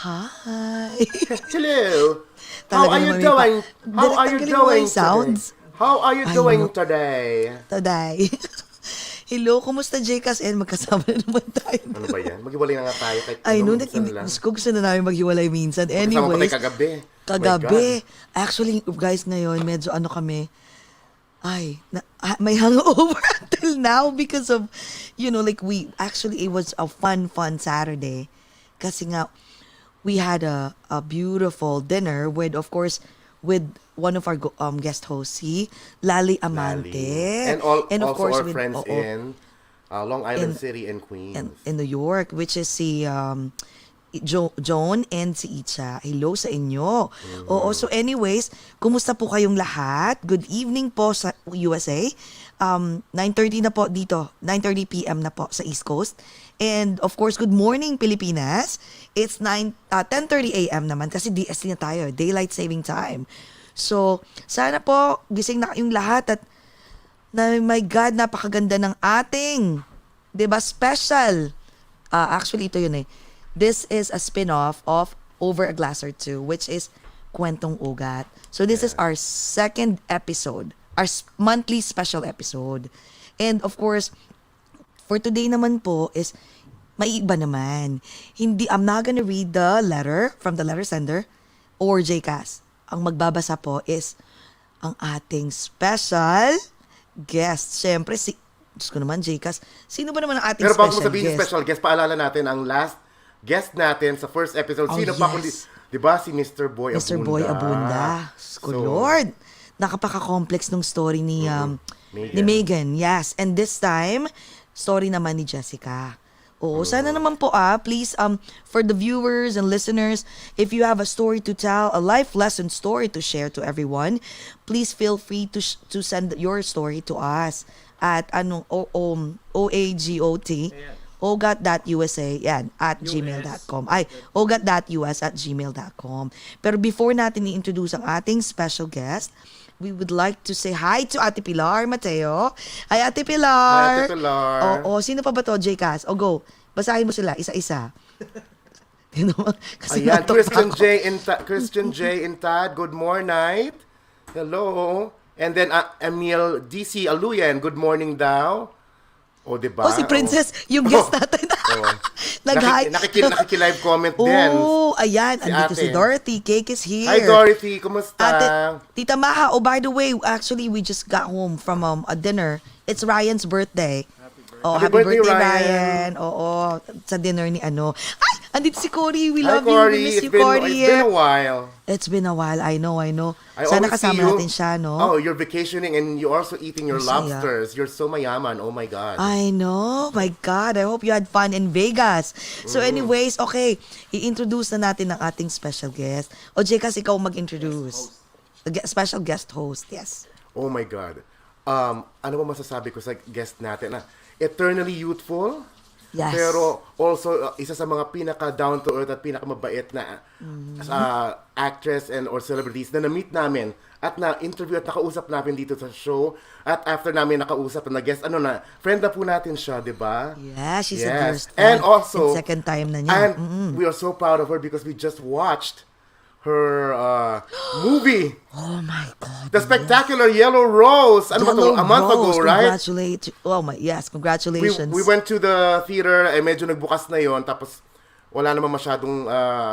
Hi. Hello. How Talaga are you naman may doing? How are you Tanggalin mo doing yung sounds. today? How are you I doing know. today? Today. Hello, kumusta Jcas? And magkasama na naman tayo. Ano ba yan? Maghiwalay na nga tayo kahit I know, minsan lang. gusto na namin maghiwalay minsan. Magkasama pa tayo Anyways, kagabi. My kagabi. God. Actually, guys, ngayon, medyo ano kami, may hangover until now because of, like it was a fun Saturday. Kasi nga, we had a beautiful dinner with, of course, with one of our guest hosts, si Lali Amante. And of also course, our friends in Long Island City and Queens. in New York, which is si Joan and si Icha. Hello sa inyo. Oo, so anyways, kumusta po kayong lahat? Good evening po sa USA. 9:30 na po dito. 9:30 p.m. na po sa East Coast. And of course, good morning Pilipinas. It's 10:30 a.m. naman kasi DST na tayo, Daylight Saving Time. So, sana po gising na kayong lahat at my God, napakaganda ng ating, 'di ba, special. Actually, ito yun eh. This is a spin-off of Over a Glass or Two, which is Kwentong OAGOT. So this is our second episode, our monthly special episode. And of course, for today naman po is may iba naman. I'm not gonna read the letter from the letter sender or Jcas. Ang magbabasa po is ang ating special guest. Siyempre, Diyos ko naman, Jcas. Sino ba naman ang ating Pero special bago mo sabihin guest? special guest, paalala natin ang last guest natin sa first episode. Oh, Sino pa kundi, yes. di ba, si Mr. Boy Abunda. Mr. Boy Abunda. So, Lord. Nakapaka-complex nung story ni Megan. Yes. And this time, story naman ni Jessica. Oo, sana naman po please, for the viewers and listeners, if you have a story to tell, a life lesson story to share to everyone, please feel free to send your story to us at OAGOT. ogat.usa yan, at gmail.com. ogat.us@gmail.com. Pero before natin i-introduce ang ating special guest, we would like to say hi to Ate Pilar Mateo. Hi, Ate Pilar. Hi, Ate Pilar. Oo, sino pa ba to, Jcas? O go, basahin mo sila, isa-isa. Kasi ayan, natok Christian ako. Christian J. and Tad, good morning. Hello. And then Emil DC Aluyan, good morning daw. O, diba? Oh, si Princess, yung guest natin. Nag-hi. Nakiki-live comment din. Oh, ayan. Si Andito si ate. Dorothy. Cake is here. Hi, Dorothy. Kumusta? Tita Maha, by the way, actually, we just got home from a dinner. It's Ryan's birthday. Happy birthday, Ryan. Oo, sa dinner ni ano. Ay, andito si Cory. We love you. We miss you, Cory. It's been a while. It's been a while. I know. I Sana always kasama see you. natin siya, no? Oh, you're vacationing and you're also eating your Masaya. lobsters. You're so mayaman. Oh my God. I know. My God. I hope you had fun in Vegas. So anyways, okay. I-introduce na natin ang ating special guest. O Jcas, ikaw mag-introduce. Special guest host. Yes. Oh my God. Ano ba masasabi ko sa guest natin? Eternally youthful. Yes. Pero also, isa sa mga pinaka-down-to-earth at pinaka-mabait na actress and or celebrities na na-meet namin at na-interview at nakausap namin dito sa show. At after namin nakausap na guest, friend na po natin siya, di ba? Yeah, she's a dearest And friend. also, And second time na niya. And we are so proud of her because we just watched her movie. Oh my God. The Spectacular Yellow Rose. Ano ba to? A month ago, right? Congratulations. We went to the theater, medyo nagbukas na yon, tapos wala naman masyadong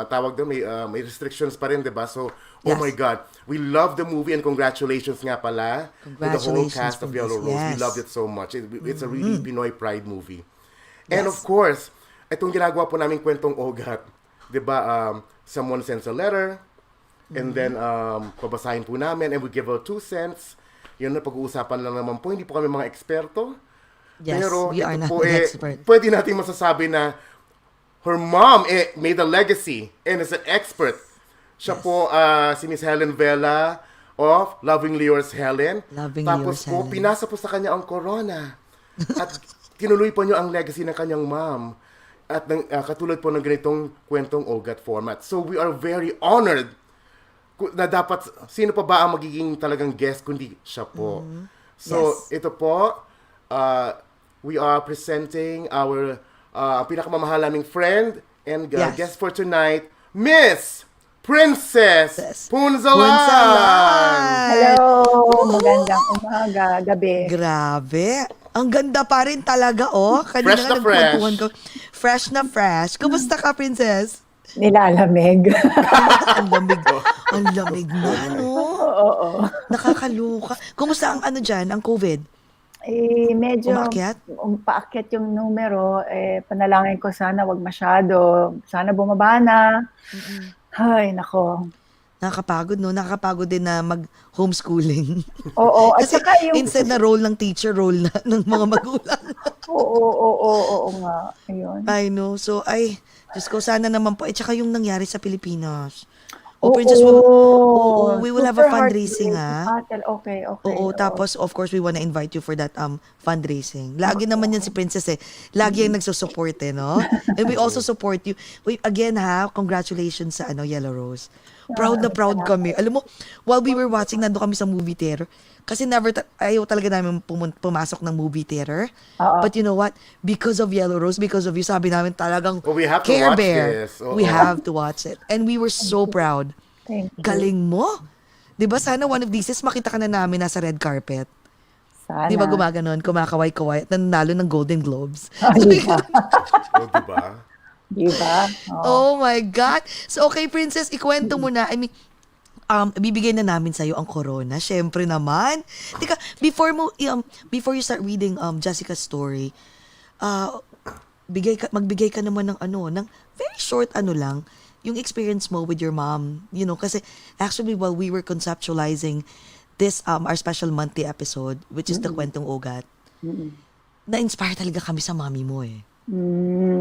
tawag doon, may restrictions pa rin, diba? So, oh my God, we love the movie and congratulations nga pala to the whole cast of Yellow Rose. We loved it so much. It's a really Pinoy pride movie. And of course, itong ginagawa po namin Kwentong OAGOT, diba, someone sends a letter, and then pabasahin po namin, and we give out 2 cents. Yun na, pag-uusapan lang naman po. Hindi po kami mga eksperto. Yes, pero we are ito not po, an expert. pwede natin masasabi na her mom made a legacy and is an expert. Siya po si Miss Helen Vela of Lovingly Yours Helen. Tapos po, pinasa po sa kanya ang corona. At tinuloy po niyo ang legacy ng kanyang mom. At katulad po ng ganitong Kwentong OAGOT format. So we are very honored na dapat, sino pa ba ang magiging talagang guest kundi siya po. So ito po, we are presenting our pinakamamahal naming friend and guest for tonight, Miss Princess Punzalan! Hello! Magandang umaga, gabi. Grabe. Ang ganda pa rin talaga, oh. Kanina Fresh nga na nagkwentuhan fresh. ko. Fresh na fresh. Kumusta ka, Princess? Nilalamig. Ang lamig. Ang lamig na, no? Oo. Nakakaluka. Kumusta ang ano dyan, ang COVID? Medyo Umakyat? paakyat yung numero. Panalangin ko sana wag masyado. Sana bumaba na. Ay, nako. Nakakapagod, no? Nakakapagod din na mag-homeschooling. Oo. At Kasi saka yung... instead na role ng teacher, role na ng mga magulang. Oo nga. Ayun. I know. So, Diyos ko, sana naman po. Tsaka yung nangyari sa Pilipinas. Princess, we will have a Super fundraising, heartbreaking. Okay. Oo, tapos of course we wanna invite you for that fundraising. Lagi naman yan si Princess Lagi yung nagsusupport no? And we also support you. Again congratulations sa Yellow Rose. Proud na proud kami. Alam mo, while we were watching, nando kami sa movie theater. Kasi ayaw talaga namin pumasok ng movie theater. But you know what? Because of Yellow Rose, because of you, sabi namin talagang we have to Care watch Bear. this. We have to watch it. And we were so proud. Thank you. Galing mo. 'Di ba sana one of these days makita ka na namin nasa red carpet. Sana. 'Di ba gumaganon, kumakaway-kaway at nanalo ng Golden Globes. Diba? Diba? Diba? Oh my God. So okay, Princess, ikwento mo na. Bibigay na namin sa'yo ang corona. Syempre naman. Tika, before you start reading Jessica's story, magbigay ka naman ng very short lang, yung experience mo with your mom. Kasi actually while we were conceptualizing this, our special monthly episode, which is the Kwentong OAGOT, na-inspire talaga kami sa mami mo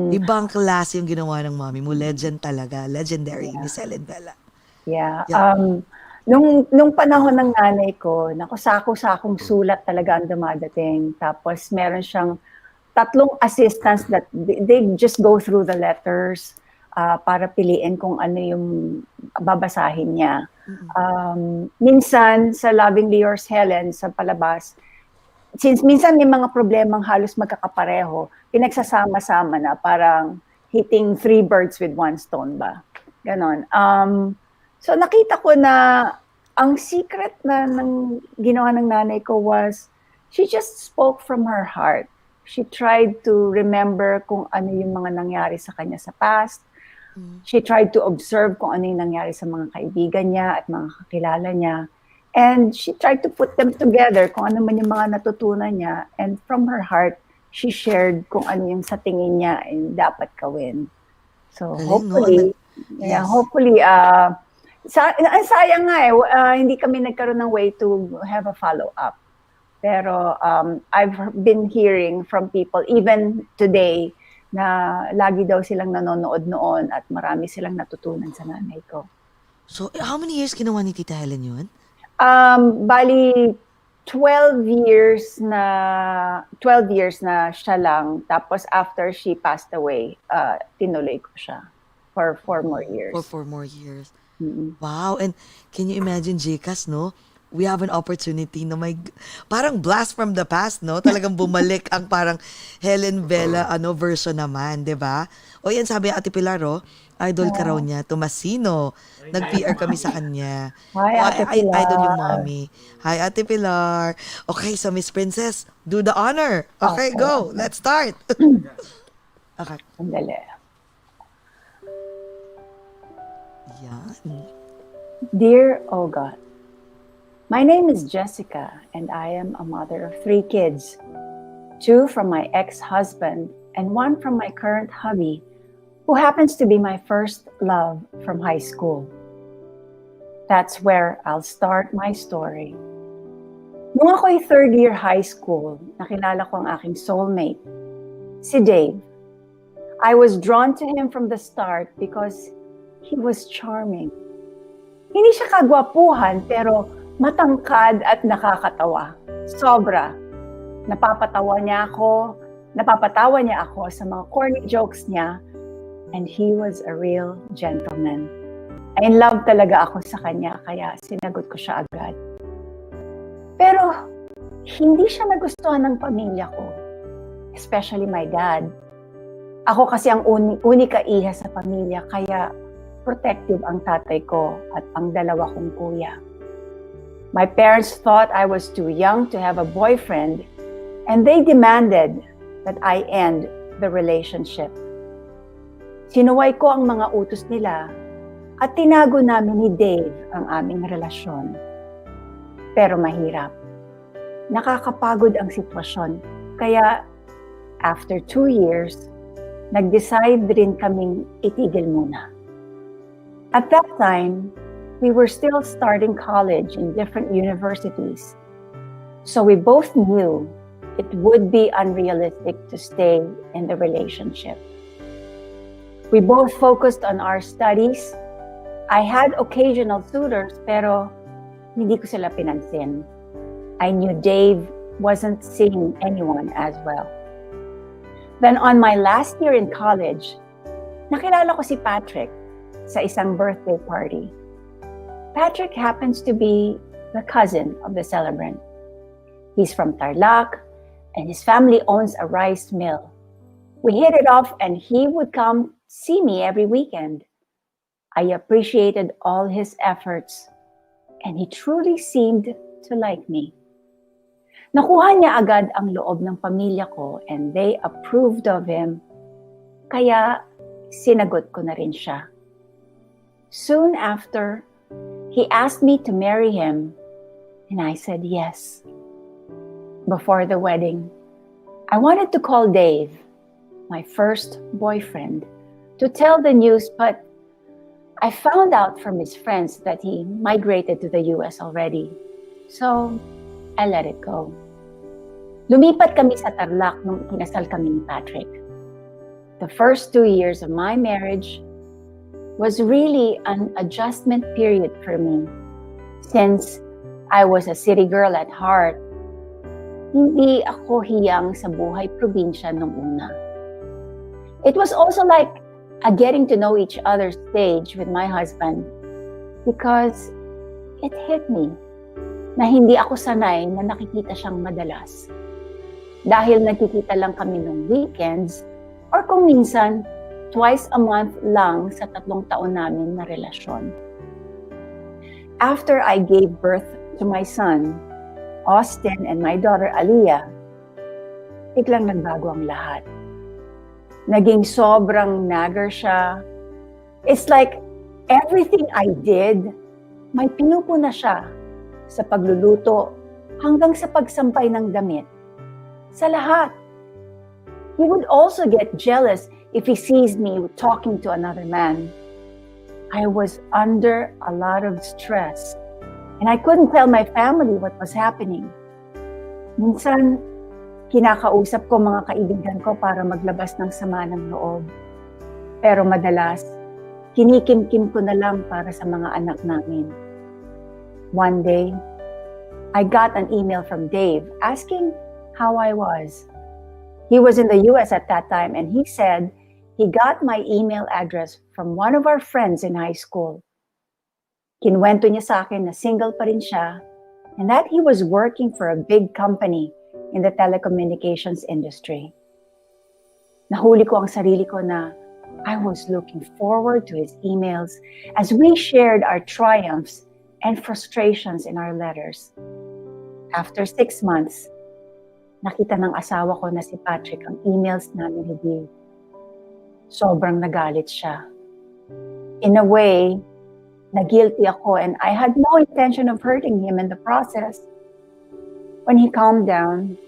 Ibang klase yung ginawa ng mami mo. Legend talaga. Legendary. Miss Ellen Bella. Yeah. Nung panahon ng nanay ko, sako-sakong sulat talaga ang dumadating. Tapos meron siyang 3 assistants that they just go through the letters para piliin kung ano yung babasahin niya. Minsan sa Lovingly Yours Helen sa palabas, since minsan may mga problemang halos magkakapareho, pinagsasama-sama na, parang hitting 3 birds with 1 stone ba? Ganon. So nakita ko na ang secret na ginawa ng nanay ko was she just spoke from her heart. She tried to remember kung ano yung mga nangyari sa kanya sa past. She tried to observe kung ano yung nangyari sa mga kaibigan niya at mga kakilala niya. And she tried to put them together kung ano man yung mga natutunan niya. And from her heart, she shared kung ano yung sa tingin niya ay dapat gawin. So hopefully, ang sayang nga hindi kami nagkaroon ng way to have a follow-up. Pero I've been hearing from people, even today, na lagi daw silang nanonood noon at marami silang natutunan sa nanay ko. So, how many years ginawa ni Tita Helen yun? Bali, 12 years na siya lang. Tapos after she passed away, tinuloy ko siya for 4 more years. For 4 more years. Wow. And can you imagine, Jcas, no? We have an opportunity na parang blast from the past, no? Talagang bumalik ang parang Helen Bella version naman, 'di ba? O yan, sabi Ate Pilar, idol ka raw niya, Tomasino. Nag-PR kami sa kanya. Hi, Ate Pilar. Idol yung mommy. Hi, Ate Pilar. Okay, so Miss Princess, do the honor. Okay, go. Let's start. Okay. Sandali. Yan. Dear OAGOT, my name is Jessica and I am a mother of 3 kids. 2 from my ex-husband and 1 from my current hubby, who happens to be my first love from high school. That's where I'll start my story. Nung ako'y 3rd year high school, nakilala ko ang aking soulmate, si Dave. I was drawn to him from the start because he was charming. Hindi siya kagwapuhan pero matangkad at nakakatawa. Sobra. Napapatawa niya ako sa mga corny jokes niya, and he was a real gentleman. In love talaga ako sa kanya, kaya sinagot ko siya agad. Pero hindi siya nagustuhan ng pamilya ko, especially my dad. Ako kasi ang unika iha sa pamilya, kaya protective ang tatay ko at ang dalawa kong kuya. My parents thought I was too young to have a boyfriend, and they demanded that I end the relationship. Sinuway ko ang mga utos nila at tinago namin ni Dave ang aming relasyon. Pero mahirap. Nakakapagod ang sitwasyon. Kaya after 2 years, nag-decide rin kaming itigil muna. At that time, we were still starting college in different universities. So we both knew it would be unrealistic to stay in the relationship. We both focused on our studies. I had occasional suitors, pero hindi ko sila pinansin. I knew Dave wasn't seeing anyone as well. Then on my last year in college, nakilala ko si Patrick sa isang birthday party. Patrick happens to be the cousin of the celebrant. He's from Tarlac, and his family owns a rice mill. We hit it off, and he would come see me every weekend. I appreciated all his efforts, and he truly seemed to like me. Nakuha niya agad ang loob ng pamilya ko, and they approved of him, kaya sinagot ko na rin siya. Soon after, he asked me to marry him, and I said yes. Before the wedding, I wanted to call Dave, my first boyfriend, to tell the news, but I found out from his friends that he migrated to the US already. So, I let it go. Lumipat kami sa Tarlac nung kinasal kami ni Patrick. The first 2 years of my marriage was really an adjustment period for me. Since I was a city girl at heart, hindi ako hiyang sa buhay probinsya nung una. It was also like a getting to know each other stage with my husband because it hit me na hindi ako sanay na nakikita siyang madalas. Dahil nagkikita lang kami nung weekends or kung minsan, twice a month lang sa 3 taon namin na relasyon. After I gave birth to my son, Austin, and my daughter Aliyah, biglang nagbago ang lahat. Naging sobrang nagger siya. It's like everything I did, may pinupuna siya sa pagluluto hanggang sa pagsampay ng damit. Sa lahat. He would also get jealous if he sees me talking to another man. I was under a lot of stress, and I couldn't tell my family what was happening. Minsan, kinakausap ko mga kaibigan ko para maglabas ng sama ng loob. Pero madalas, kinikimkim ko na lang para sa mga anak namin. One day, I got an email from Dave asking how I was. He was in the US at that time, and he said he got my email address from one of our friends in high school. Kinwento niya sa akin na single pa rin siya and that he was working for a big company in the telecommunications industry. Nahuli ko ang sarili ko na I was looking forward to his emails as we shared our triumphs and frustrations in our letters. After 6 months, nakita ng asawa ko na si Patrick ang emails namin ni Dave. Sobrang nagalit siya. In a way, na-guilty ako and I had no intention of hurting him in the process. When he calmed down,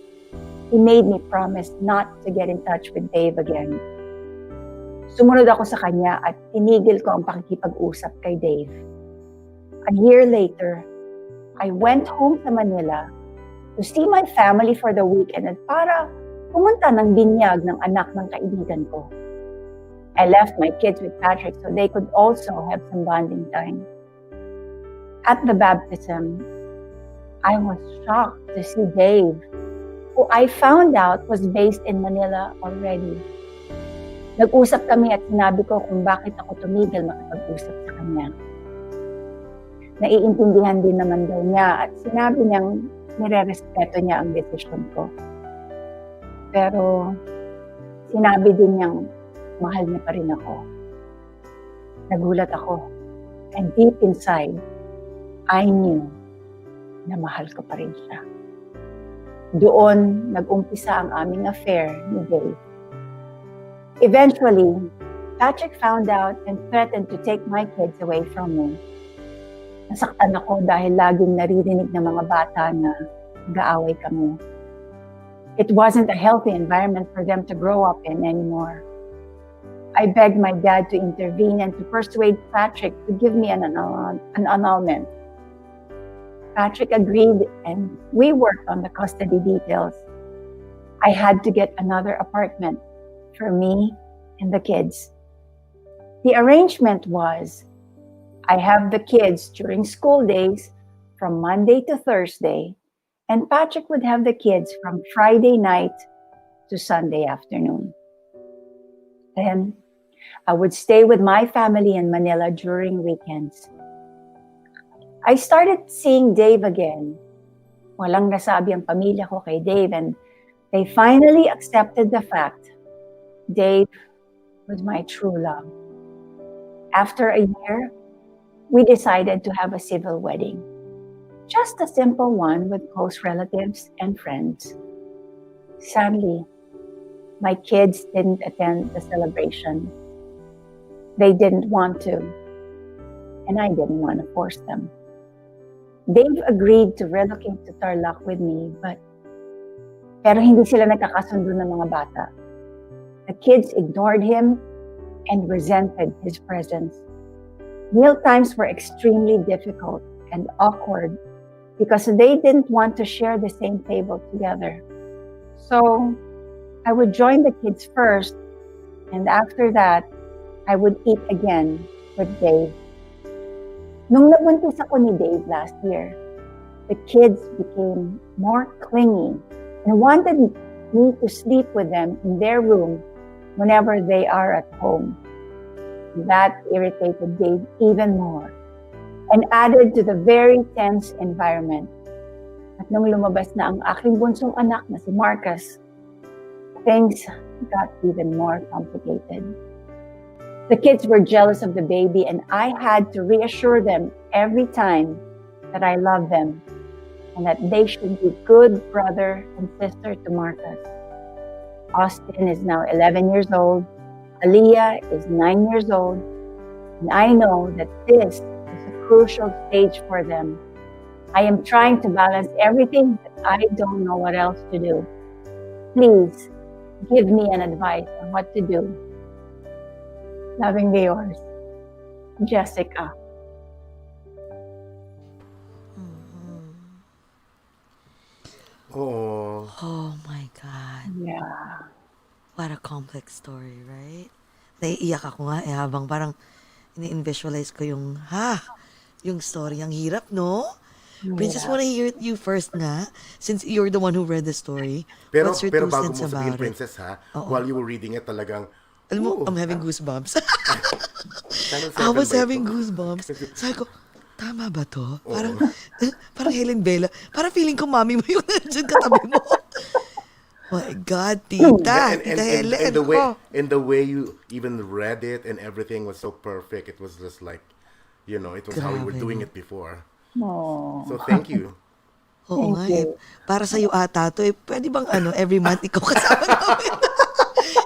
he made me promise not to get in touch with Dave again. Sumunod ako sa kanya at tinigil ko ang pakikipag-usap kay Dave. A year later, I went home sa Manila to see my family for the weekend at para pumunta ng binyag ng anak ng kaibigan ko. I left my kids with Patrick so they could also have some bonding time. At the baptism, I was shocked to see Dave, who I found out was based in Manila already. Nag-usap kami at sinabi ko kung bakit ako tumigil makipag-usap sa kanya. Naiintindihan din naman daw niya at sinabi niyang nire-respeto niya ang desisyon ko. Pero sinabi din niyang mahal niya pa rin ako. Nagulat ako. And deep inside, I knew na mahal ko pa rin siya. Doon nag-umpisa ang aming affair ni Dave. Eventually, Patrick found out and threatened to take my kids away from me. Nasaktan ako dahil laging naririnig ng mga bata na nag-aaway kami. It wasn't a healthy environment for them to grow up in anymore. I begged my dad to intervene and to persuade Patrick to give me an annulment. Patrick agreed and we worked on the custody details. I had to get another apartment for me and the kids. The arrangement was, I have the kids during school days from Monday to Thursday, and Patrick would have the kids from Friday night to Sunday afternoon. Then, I would stay with my family in Manila during weekends. I started seeing Dave again. Walang nasabi ang pamilya ko kay Dave, and they finally accepted the fact Dave was my true love. After a year, we decided to have a civil wedding. Just a simple one with close relatives and friends. Sadly, my kids didn't attend the celebration. They didn't want to, and I didn't want to force them. Dave agreed to relocate to Tarlac with me, pero hindi sila nagkakasundo ng mga bata. The kids ignored him and resented his presence. Meal times were extremely difficult and awkward because they didn't want to share the same table together. So, I would join the kids first, and after that, I would eat again with Dave. Nung nabuntis ako ni Dave last year, the kids became more clingy and wanted me to sleep with them in their room whenever they are at home. That irritated Dave even more and added to the very tense environment. At nung lumabas na ang aking bunsong anak na si Marcus, things got even more complicated. The kids were jealous of the baby, and I had to reassure them every time that I love them and that they should be good brother and sister to Marcus. Austin is now 11 years old. Aliyah is 9 years old. And I know that this is a crucial stage for them. I am trying to balance everything, but I don't know what else to do. Please, give me an advice on what to do. Lovingly yours, Jessica. Oh. Oh my God. Yeah. What a complex story, right? Naiiyak ako nga habang parang ini-visualize ko yung story. Ang hirap, no? Princess, wanna hear it you first nga? Since you're the one who read the story. Pero What's your two bago cents mo sabihin, about it? Princess, while you were reading it, talagang, Alam mo, ooh, I'm having goosebumps. channel I 7 was ba having ito? goosebumps. Sabi ko, tama ba to? Parang Helen Bella. Parang feeling ko mami mo yung nandiyan katabi mo. My God, tita. Tita Helen. And the way you even read it and everything was so perfect. It was just like, it was how we were Grabe, doing no? it before. Oh. So thank you. Oo Thank nga you. Para sa'yo ata to pwede bang every month ikaw kasama namin?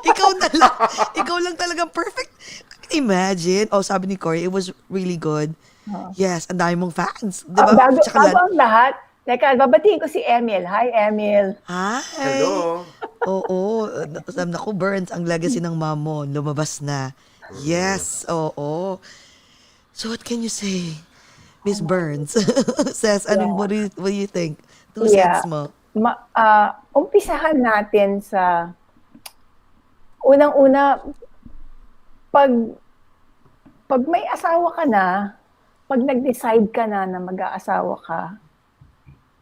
Ikaw na lang. Ikaw lang talagang perfect. Imagine. Oh, sabi ni Corey, it was really good. Yes, ang dami mong fans. Diba? Bago Tsaka ang lahat, teka, babatiin ko si Emil. Hi, Emil. Hi. Hello. Oo. Naku, Burns, ang legacy ng mom mo, lumabas na. Yes, oo. So what can you say, Miss Burns? Says, what do you think? Two cents mo. Umpisahan natin sa unang-una, pag may asawa ka na, pag nag-decide ka na mag-aasawa ka,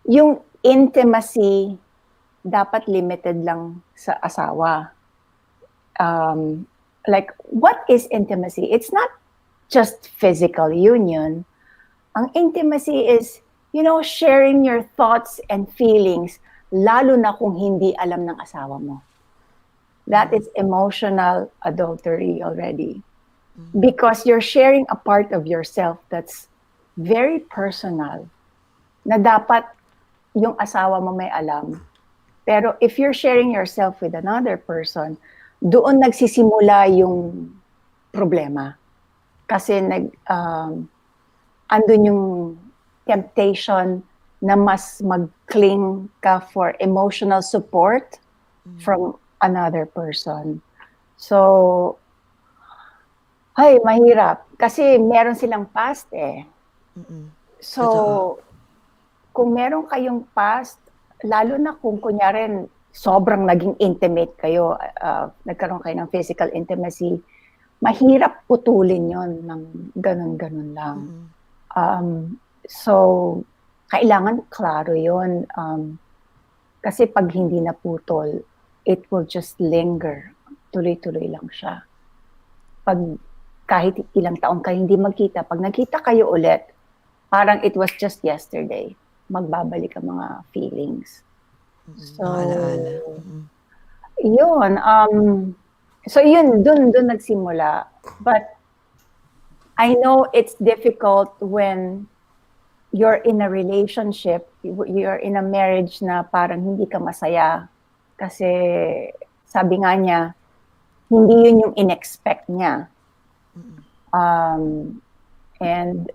yung intimacy dapat limited lang sa asawa. Like, what is intimacy? It's not just physical union. Ang intimacy is, sharing your thoughts and feelings, lalo na kung hindi alam ng asawa mo. That is emotional adultery already. because you're sharing a part of yourself that's very personal na dapat yung asawa mo may alam. Pero if you're sharing yourself with another person, doon nagsisimula yung problema. Kasi andun yung temptation na mas mag-cling ka for emotional support from another person. So, ay, mahirap. Kasi meron silang past eh. So, Totoo. kung meron kayong past, lalo na kung kunyari sobrang naging intimate kayo, nagkaroon kayo ng physical intimacy, mahirap putulin yon ng ganun-ganun lang. So, kailangan klaro yon. Kasi pag hindi naputol, it will just linger. Tuloy-tuloy lang siya. Pag kahit ilang taon kayo hindi magkita, pag nagkita kayo ulit, parang it was just yesterday. Magbabalik ang mga feelings. So, Alaala. yun. So yun, dun nagsimula. But I know it's difficult when you're in a relationship, you're in a marriage na parang hindi ka masaya. Kasi sabi nga niya, hindi yun yung in-expect niya. And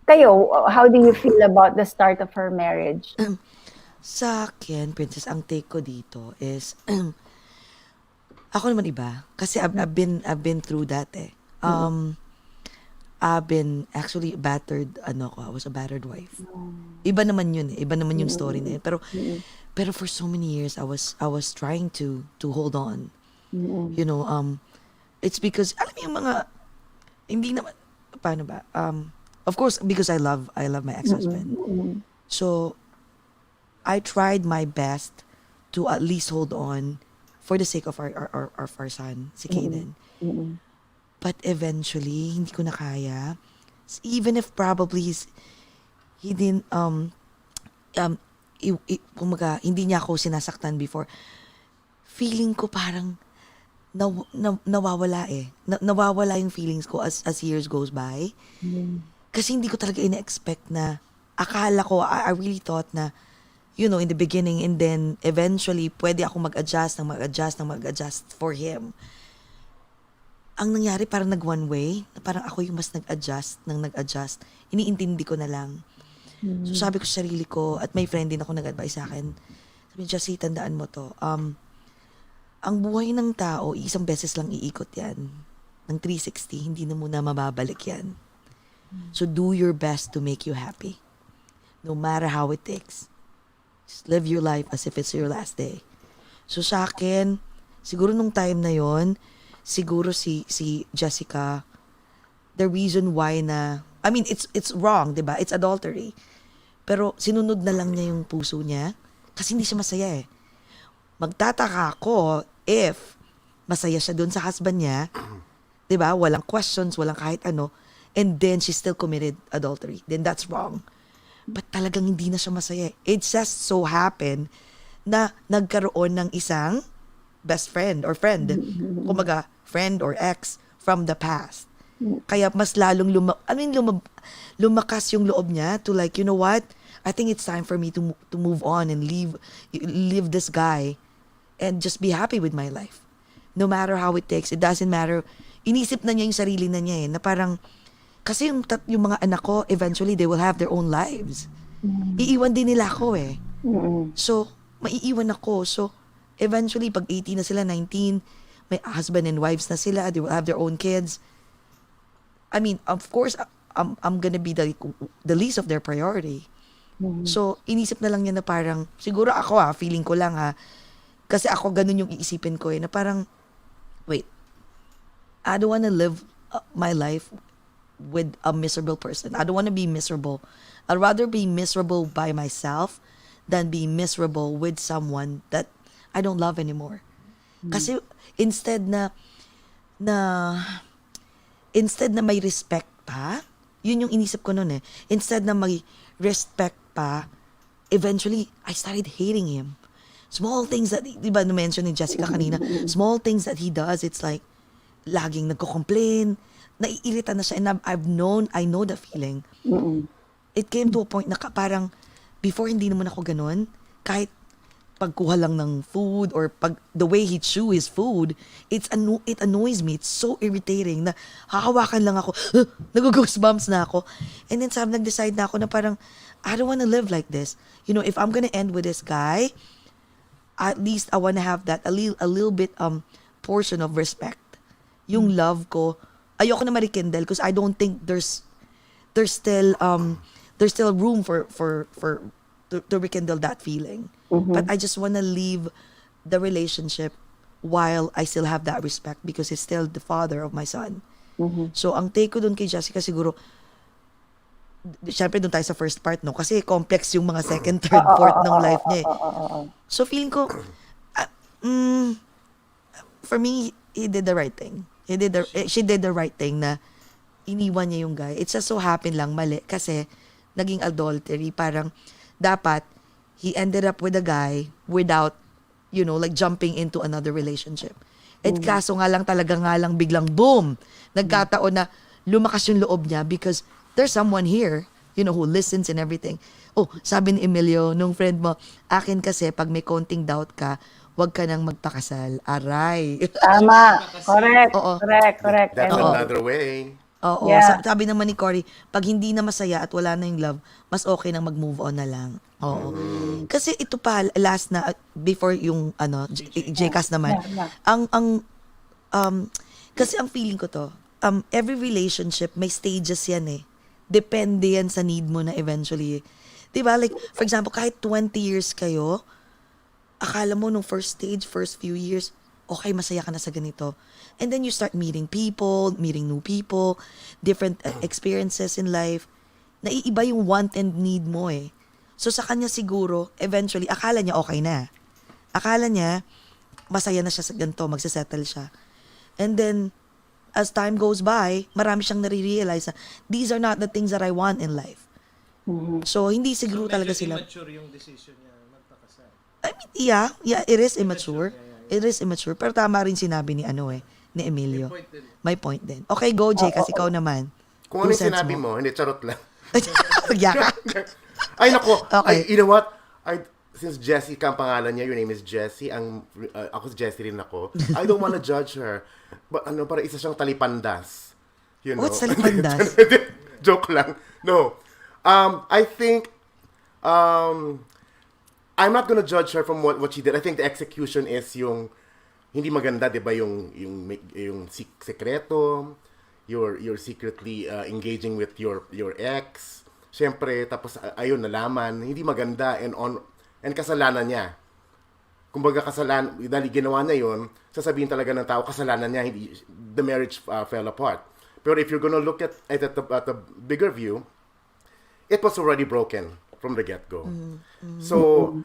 kayo, how do you feel about the start of her marriage? Sa akin, Princess, ang take ko dito is, ako naman iba. Kasi I've been through that eh. I've been actually battered, I was a battered wife. Iba naman yun eh. Iba naman yung story na yun. Pero for so many years, I was trying to hold on. You know, it's because, alam mo yung mga, hindi naman, paano ba? Of course, because I love my ex-husband. So, I tried my best to at least hold on for the sake of our son, si Kaden. But eventually, hindi ko na kaya. Even if probably he didn't, kumaga, hindi niya ako sinasaktan before, feeling ko parang nawawala eh. Nawawala yung feelings ko as years goes by. Kasi hindi ko talaga ina-expect na, akala ko, I really thought na, you know, in the beginning, and then eventually, pwede ako mag-adjust for him. Ang nangyari, parang nag-one way, na parang ako yung mas nag-adjust. Iniintindi ko na lang. So sabi ko sa sarili ko, at may friend din ako nag-advise sa akin, sabi, Jessy, tandaan mo to, ang buhay ng tao, isang beses lang iikot yan. Ng 360, hindi na muna mababalik yan. So do your best to make you happy. No matter how it takes. Just live your life as if it's your last day. So sa akin, siguro nung time na yon, siguro si Jessica, the reason why na, I mean, it's wrong, diba? It's adultery. Pero sinunod na lang niya yung puso niya kasi hindi siya masaya eh. Magtataka ako if masaya siya dun sa husband niya, diba? Walang questions, walang kahit ano, and then she still committed adultery. Then that's wrong. But talagang hindi na siya masaya. It just so happened na nagkaroon ng isang best friend or friend. Kumaga, friend or ex from the past. Kaya mas lalong lumakas yung loob niya to like, you know what? I think it's time for me to move on and leave this guy and just be happy with my life. No matter how it takes, it doesn't matter. Inisip na niya yung sarili na niya eh, na parang, kasi yung mga anak ko, eventually, they will have their own lives. Iiwan din nila ako eh. So, maiiwan ako. So, eventually, pag 18 na sila, 19, may husband and wives na sila, they will have their own kids. I mean, of course, I'm gonna be the least of their priority. So, inisip na lang niya na parang, siguro ako feeling ko lang kasi ako ganun yung iisipin ko eh, na parang, wait, I don't wanna live my life with a miserable person. I don't want to be miserable. I'd rather be miserable by myself than be miserable with someone that I don't love anymore. Kasi instead na may respect pa, yun yung inisip ko nun eh. Instead na may respect pa, eventually I started hating him. Small things that, di ba na-mention ni Jessica kanina, small things that he does, it's like, laging nagko-complain, naiirita na siya, and I know the feeling. It came to a point na parang, before hindi naman ako ganun, kahit pagkuha lang ng food or the way he chew his food, it annoys me. It's so irritating na hahawakan lang ako, nag-goosebumps na ako. And then nag-decide na ako na parang, I don't want to live like this. You know, if I'm gonna end with this guy, at least I want to have that a little bit portion of respect. Yung love ko, ayoko na marikindle because I don't think there's still room for to rekindle that feeling. But I just want to leave the relationship while I still have that respect because he's still the father of my son. So ang take ko dun kay Jessica siguro, syempre dun tayo sa first part, no? Kasi complex yung mga second, third, fourth ng life niya. So feeling ko, for me, he did the right thing. She did the right thing na iniwan niya yung guy. It just so happened lang mali kasi naging adultery. Parang dapat he ended up with a guy without, like jumping into another relationship. At kaso nga lang biglang boom, nagkataon na lumakas yung loob niya because there's someone here, who listens and everything. Oh, sabi ni Emilio, nung friend mo, akin kasi pag may konting doubt ka, wag ka nang magpakasal. Aray. Tama. Correct. Oo. Correct. That's And- another way. Oo, Yeah. sabi naman ni Cory, pag hindi na masaya at wala na yung love, mas okay nang mag-move on na lang. Oo. Kasi ito pa, last na, before yung, Jcas naman, Yeah. kasi ang feeling ko to, every relationship, may stages yan eh. Depende yan sa need mo na eventually. Diba? Like, for example, kahit 20 years kayo, akala mo nung first stage, first few years, okay, masaya ka na sa ganito. And then you start meeting new people, different experiences in life. Naiiba yung want and need mo eh. So sa kanya siguro, eventually, akala niya okay na. Akala niya, masaya na siya sa ganito, magsasettle siya. And then, as time goes by, marami siyang nare-realize na these are not the things that I want in life. So, hindi siguro talaga sila. Immature yung decision niya magpakasal. I mean, yeah, it is immature. It is immature. Pero tama rin sinabi ni ni Emilio. May point din. Okay, go, Jcas, ikaw naman. Kung ano yung 2 cents sinabi mo, hindi, charot lang. Yaka. Ay, nako. Okay. You know what? Since Jessy ka ang pangalan niya, your name is Jessy, ako si Jessy rin ako, I don't wanna judge her. But para isa siyang talipandas. You know? What's talipandas? Joke lang. No. I think, I'm not gonna judge her from what she did. I think the execution is yung hindi maganda, 'di ba, yung sekreto, you're secretly engaging with your ex. Siyempre, tapos ayun nalaman, hindi maganda and kasalanan niya. Kumbaga dahil ginawa niya 'yon, sasabihin talaga ng tao kasalanan niya, hindi the marriage fell apart. Pero if you're gonna look at the bigger view, it was already broken from the get-go. So,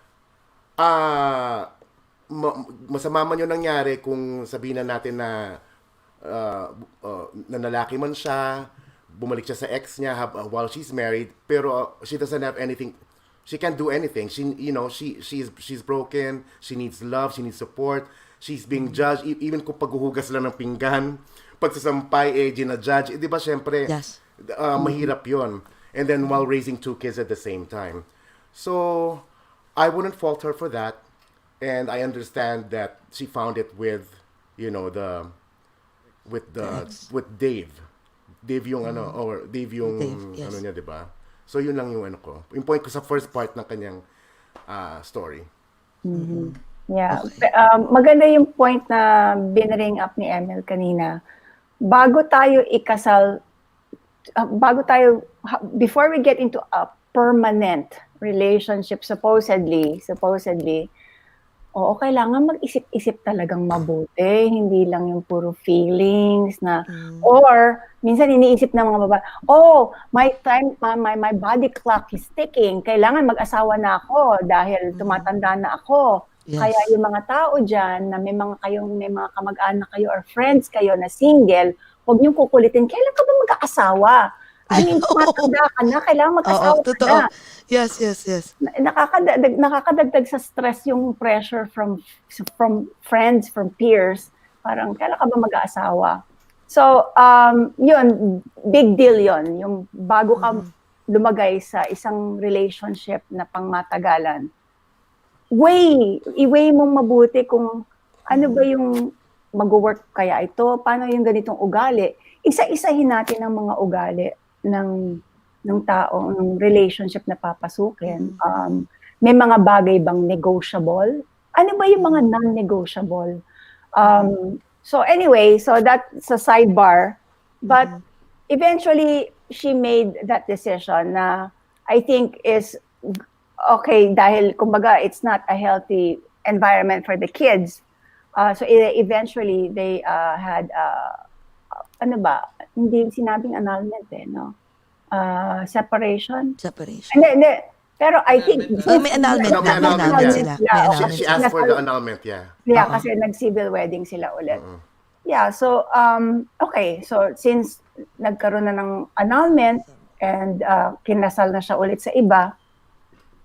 masama man yung nangyari kung sabihin na natin na nanalaki man siya, bumalik siya sa ex niya while she's married, pero she doesn't have anything, she can't do anything. She's broken, she needs love, she needs support, she's being judged, even kung paghuhugas lang ng pinggan, pagsasampay, ginajudge, di ba syempre, Yes. mahirap yon. And then while raising 2 kids at the same time. So, I wouldn't fault her for that. And I understand that she found it with, with Dave. Dave yung Dave yung Dave, yes. niya, 'di ba? So yun lang yung ko. Yung point ko sa first part ng kanyang story. Yeah. Maganda yung point na binring up ni Emil kanina. Before we get into a permanent relationship, supposedly, kailangan mag-isip-isip talagang mabuti. Hindi lang yung puro feelings na, or, minsan iniisip ng mga babae, my body clock is ticking. Kailangan mag-asawa na ako dahil tumatanda na ako. Yes. Kaya yung mga tao dyan, na may mga kamag-anak kayo or friends kayo na single, huwag niyong kukulitin, kailan ka ba mag-aasawa? I mean, tumatanda ka na, kailangan mag-asawa ka totoo. na. Yes. Nakakadagdag sa stress yung pressure from friends, from peers. Parang, kailan ka ba mag-aasawa? So, yun, big deal yun. Yung bago ka lumagay sa isang relationship na pangmatagalan, i-weigh mong mabuti kung ano ba yung mag-work kaya ito, paano yung ganitong ugali. Isa-isahin natin ang mga ugali ng tao, ng relationship na papasukin. May mga bagay bang negotiable? Ano ba yung mga non-negotiable? So anyway, so that's a sidebar. But eventually, she made that decision na I think is okay dahil kumbaga it's not a healthy environment for the kids. So eventually, they had, ano ba, hindi sinabing annulment no? Separation? Separation. Hindi. Pero I think... May annulment May na. May annulment annulment sila. Yeah, May okay. annulment She sila. asked for the annulment, yeah. Yeah, kasi nag-civil wedding sila ulit. Yeah, so, okay. So, since nagkaroon na ng annulment and kinasal na siya ulit sa iba,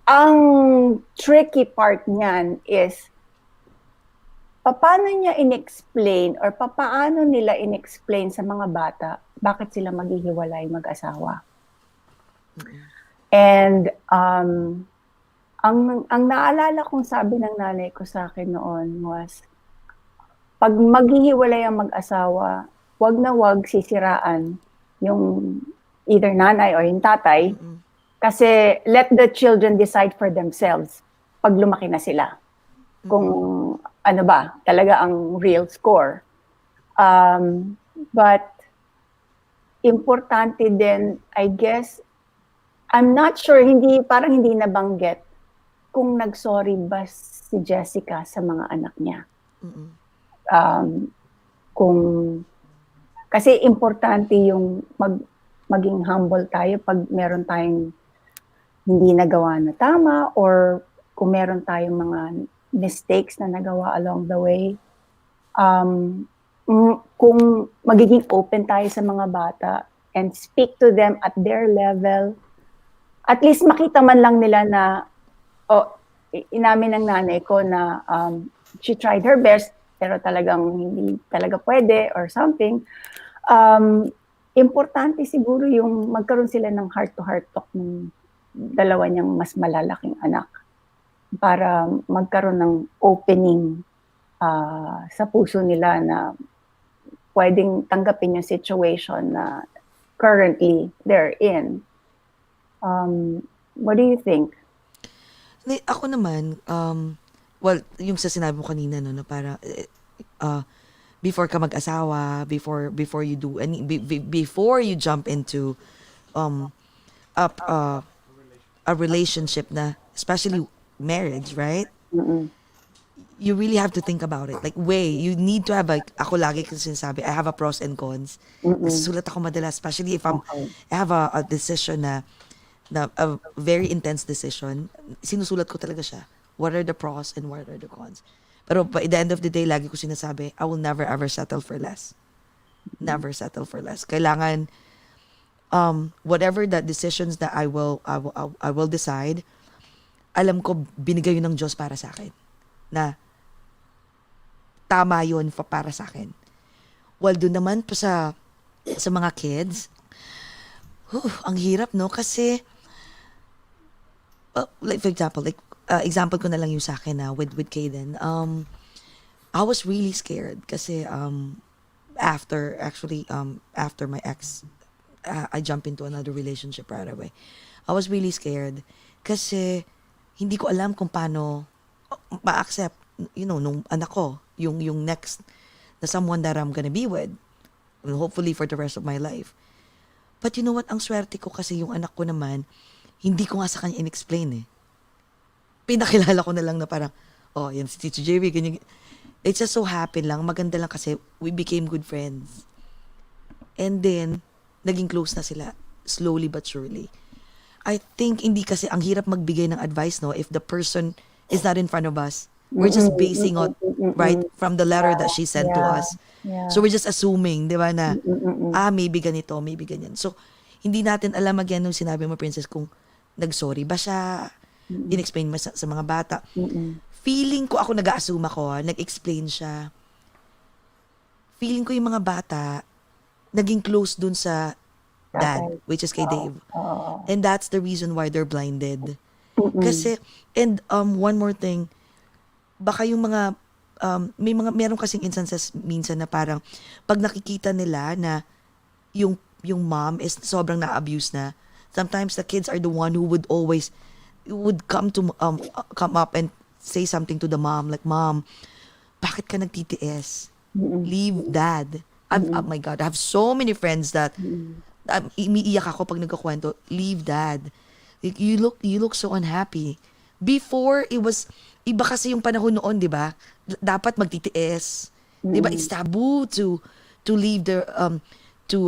ang tricky part niyan is paano niya in-explain or paano nila in-explain sa mga bata bakit sila maghihiwalay mag-asawa. And ang naalala kong sabi ng nanay ko sa akin noon was, pag maghihiwalay ang mag-asawa, wag na wag sisiraan yung either nanay or yung tatay, kasi let the children decide for themselves pag lumaki na sila. Kung ano ba, talaga ang real score. But importante din, I guess, I'm not sure, parang hindi nabanggit kung nag-sorry ba si Jessica sa mga anak niya. Kasi importante yung maging humble tayo pag meron tayong hindi nagawa na tama or kung meron tayong mga mistakes na nagawa along the way. Kung magiging open tayo sa mga bata and speak to them at their level, at least makita man lang nila na, inamin ng nanay ko na she tried her best, pero talagang hindi talaga pwede or something. Importante siguro yung magkaroon sila ng heart-to-heart talk ng dalawa niyang mas malalaking anak para magkaroon ng opening sa puso nila na pwedeng tanggapin yung situation na currently they're in. What do you think? Ako naman, well, yung sa sinabi mo kanina, no, na para, before ka mag-asawa, before you do any, before you jump into, a relationship na, especially marriage, right? You really have to think about it. Like, you need to have, like, ako lagi kasi sinasabi, I have a pros and cons. Nasusulat ako madalas, especially if I have a decision na a very intense decision, sinusulat ko talaga siya. What are the pros and what are the cons? Pero by the end of the day, lagi ko sinasabi, I will never ever settle for less. Never settle for less. Kailangan, whatever the decisions that I will decide, alam ko binigay yun ng Diyos para sa akin. Na tama yun para sa akin. Well, doon naman pa sa mga kids, ang hirap, no? Kasi, like for example, example ko na lang yung sa akin na with Kaden. I was really scared kasi after my ex, I jumped into another relationship right away. I was really scared kasi hindi ko alam kung paano ma-accept, nung anak ko, yung next na someone that I'm gonna be with, hopefully for the rest of my life. But you know what, ang swerte ko kasi yung anak ko naman, hindi ko nga sa kanya in-explain Pinakilala ko na lang na parang, yan si Tito JV, ganyan. It just so happened lang, maganda lang kasi we became good friends. And then, naging close na sila, slowly but surely. I think hindi kasi, ang hirap magbigay ng advice, no, if the person is not in front of us. We're just basing on, right, from the letter that she sent to us. Yeah. So we're just assuming, di ba, na, maybe ganito, maybe ganyan. So, hindi natin alam again nung sinabi mo, Princess, kung nag-sorry ba siya, in-explain mo sa mga bata. Feeling ko, ako nag-assume ako, nag-explain siya. Feeling ko yung mga bata, naging close dun sa dad, Tatay. which is kay Dave. Oo. And that's the reason why they're blinded. Mm-mm. Kasi, and one more thing, baka yung mga, meron kasing instances minsan na parang, pag nakikita nila na yung mom is sobrang na-abuse na, sometimes the kids are the one who would come up and say something to the mom, like, Mom, bakit ka nagtitiis? Leave dad. Oh my God, I have so many friends that umiiyak ako pag nagkakwento, leave dad. Like, you look so unhappy. Before, it was, iba kasi yung panahon noon, di ba? Dapat magtitiis. Di ba? It's taboo to leave to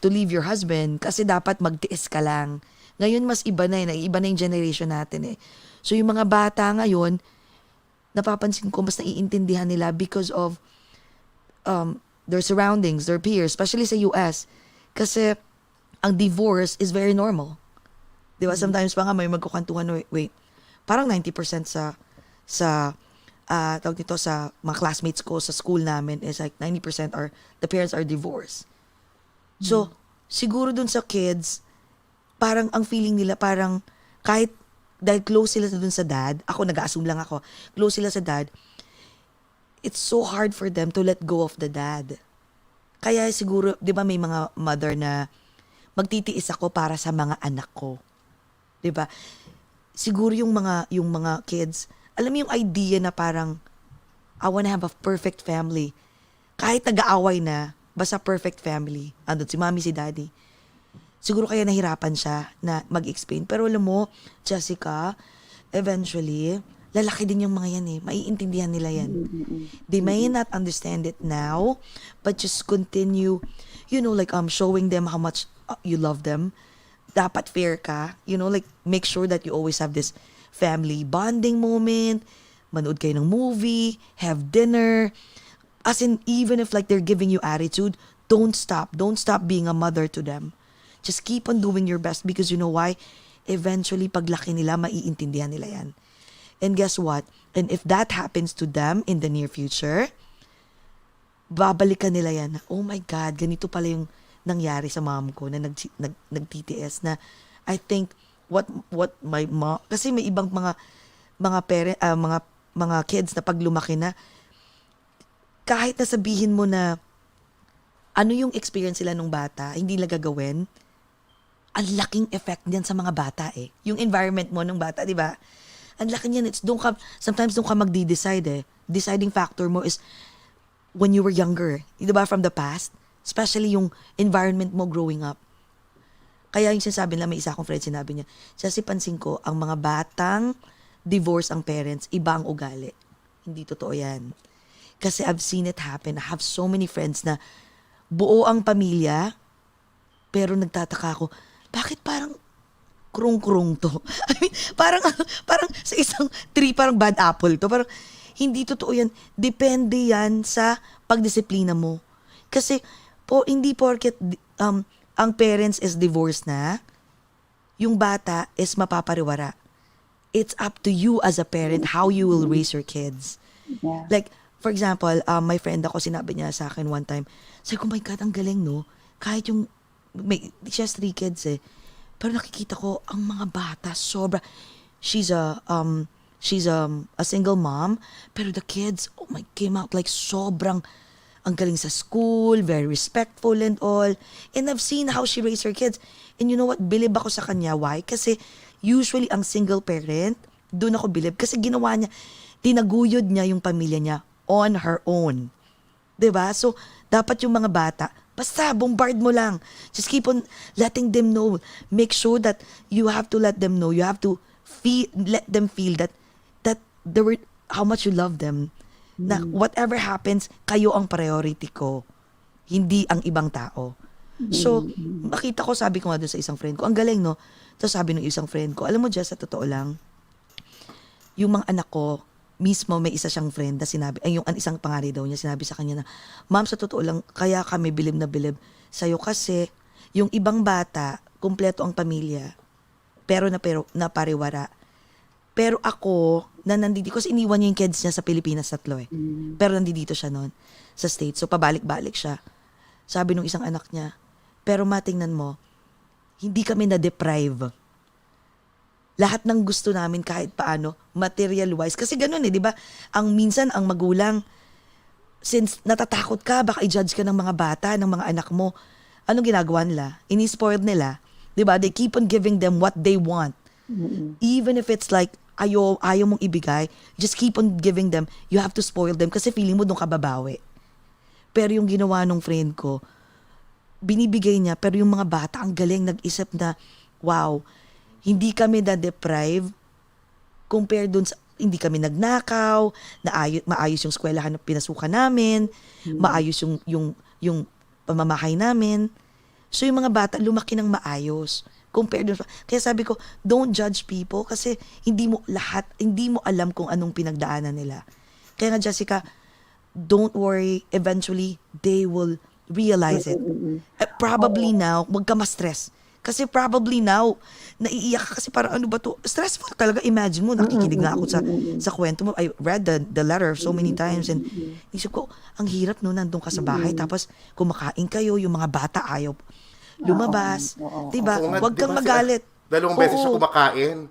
leave your husband kasi dapat magtiis ka lang. Ngayon, mas iba na iba na yung generation natin eh. So, yung mga bata ngayon, napapansin ko, mas naiintindihan nila because of their surroundings, their peers, especially sa US. Kasi, ang divorce is very normal. Di ba? Sometimes pa nga may magkukwentuhan, wait, parang 90% tawag nito, sa mga classmates ko sa school namin is like 90% the parents are divorced. So, siguro dun sa kids, parang ang feeling nila parang kahit dahil close sila dun sa dad, ako nag-assume lang ako, close sila sa dad, it's so hard for them to let go of the dad. Kaya siguro, di ba may mga mother na magtitiis ako para sa mga anak ko. Di ba? Siguro yung mga kids, alam mo yung idea na parang, I wanna have a perfect family. Kahit nag-aaway na, basta perfect family. Andun si mommy, si daddy. Siguro kaya nahirapan siya na mag-explain. Pero alam mo, Jessica, eventually, lalaki din yung mga yan eh. Maiintindihan nila yan. They may not understand it now, but just continue, like showing them how much you love them. Dapat fair ka. Like make sure that you always have this family bonding moment. Manood kayo ng movie, have dinner. As in, even if like they're giving you attitude, don't stop. Don't stop being a mother to them. Just keep on doing your best because you know why? Eventually, paglaki nila, maiintindihan nila yan. And guess what? And if that happens to them in the near future, babalikan nila yan. Oh my God, ganito pala yung nangyari sa mom ko na nagtitiis na I think what my mom, kasi may ibang mga kids na pag lumaki na, kahit na sabihin mo na ano yung experience sila nung bata, hindi nila gagawin, ang laking effect niyan sa mga bata eh. Yung environment mo nung bata, di ba? Ang laki niyan. Sometimes doon ka magdi-decide eh. Deciding factor mo is when you were younger. Di ba? From the past. Especially yung environment mo growing up. Kaya yung sinasabi nila, may isa akong friend, sinabi niya, kasi pansin ko, ang mga batang divorce ang parents, iba ang ugali. Hindi totoo yan. Kasi I've seen it happen. I have so many friends na buo ang pamilya, pero nagtataka ako, bakit parang krung-krung to? I mean, parang sa isang tree, parang bad apple to. Parang hindi totoo yan. Depende yan sa pagdisiplina mo. Kasi hindi porket ang parents is divorced na, yung bata is mapapariwara. It's up to you as a parent how you will raise your kids. Yeah. Like, for example, my friend ako, sinabi niya sa akin one time, sabi ko, my God, ang galing, no? Kahit she has 3 kids eh. Pero nakikita ko, ang mga bata, sobra. She's a single mom, pero the kids, oh my, came out like sobrang, ang galing sa school, very respectful and all. And I've seen how she raised her kids. And you know what? Bilib ako sa kanya. Why? Kasi usually ang single parent, doon ako bilib. Kasi ginawa niya, tinaguyod niya yung pamilya niya on her own. 'Di ba? So, dapat yung mga bata, basta bombard mo lang. Just keep on letting them know. Make sure that you have to let them know. You have to let them feel that how much you love them. Na whatever happens, kayo ang priority ko. Hindi ang ibang tao. So, makita ko, sabi ko nga dun sa isang friend ko, ang galing, no? So, sabi ng isang friend ko, alam mo, Jess, sa totoo lang, yung mga anak ko, mismo may isa siyang friend na sinabi, yung isang pangalan daw niya, sinabi sa kanya na, Ma'am, sa totoo lang, kaya kami bilib na bilib sa'yo kasi yung ibang bata, kumpleto ang pamilya, pero napariwara. Pero ako, na nandito, kasi iniwan niya yung kids niya sa Pilipinas 3 eh. Pero nandito siya noon, sa States. So, pabalik-balik siya. Sabi nung isang anak niya, pero matingnan mo, hindi kami na-deprive. Lahat ng gusto namin kahit paano, material-wise. Kasi ganun di ba? Minsan, ang magulang, since natatakot ka, baka i-judge ka ng mga bata, ng mga anak mo, anong ginagawa nila? Ini-spoiled nila. Di ba? They keep on giving them what they want. Even if it's like, ayaw mong ibigay, just keep on giving them. You have to spoil them kasi feeling mo doon ka babawi. Pero yung ginawa nung friend ko, binibigay niya, pero yung mga bata, ang galing nag-isip na, wow, hindi kami na-deprive compared dun sa, hindi kami nagnakaw, maayos yung eskwelahan na pinasukan namin, maayos yung pamamahay namin. So yung mga bata, lumaki ng maayos. Compared dun, kaya sabi ko, don't judge people kasi hindi mo alam kung anong pinagdaanan nila. Kaya nga, Jessica, don't worry, eventually, they will realize it. Probably now, wag ka ma-stress. Kasi probably now, naiiyak ka kasi parang ano ba to? Stressful talaga. Imagine mo, nakikinig na ako sa kwento mo. I read the letter so many times and isip ko, ang hirap no, nandun ka sa bahay. Tapos kumakain kayo, yung mga bata ayaw lumabas. Diba? Wag kang magalit. 2 beses siya kumakain.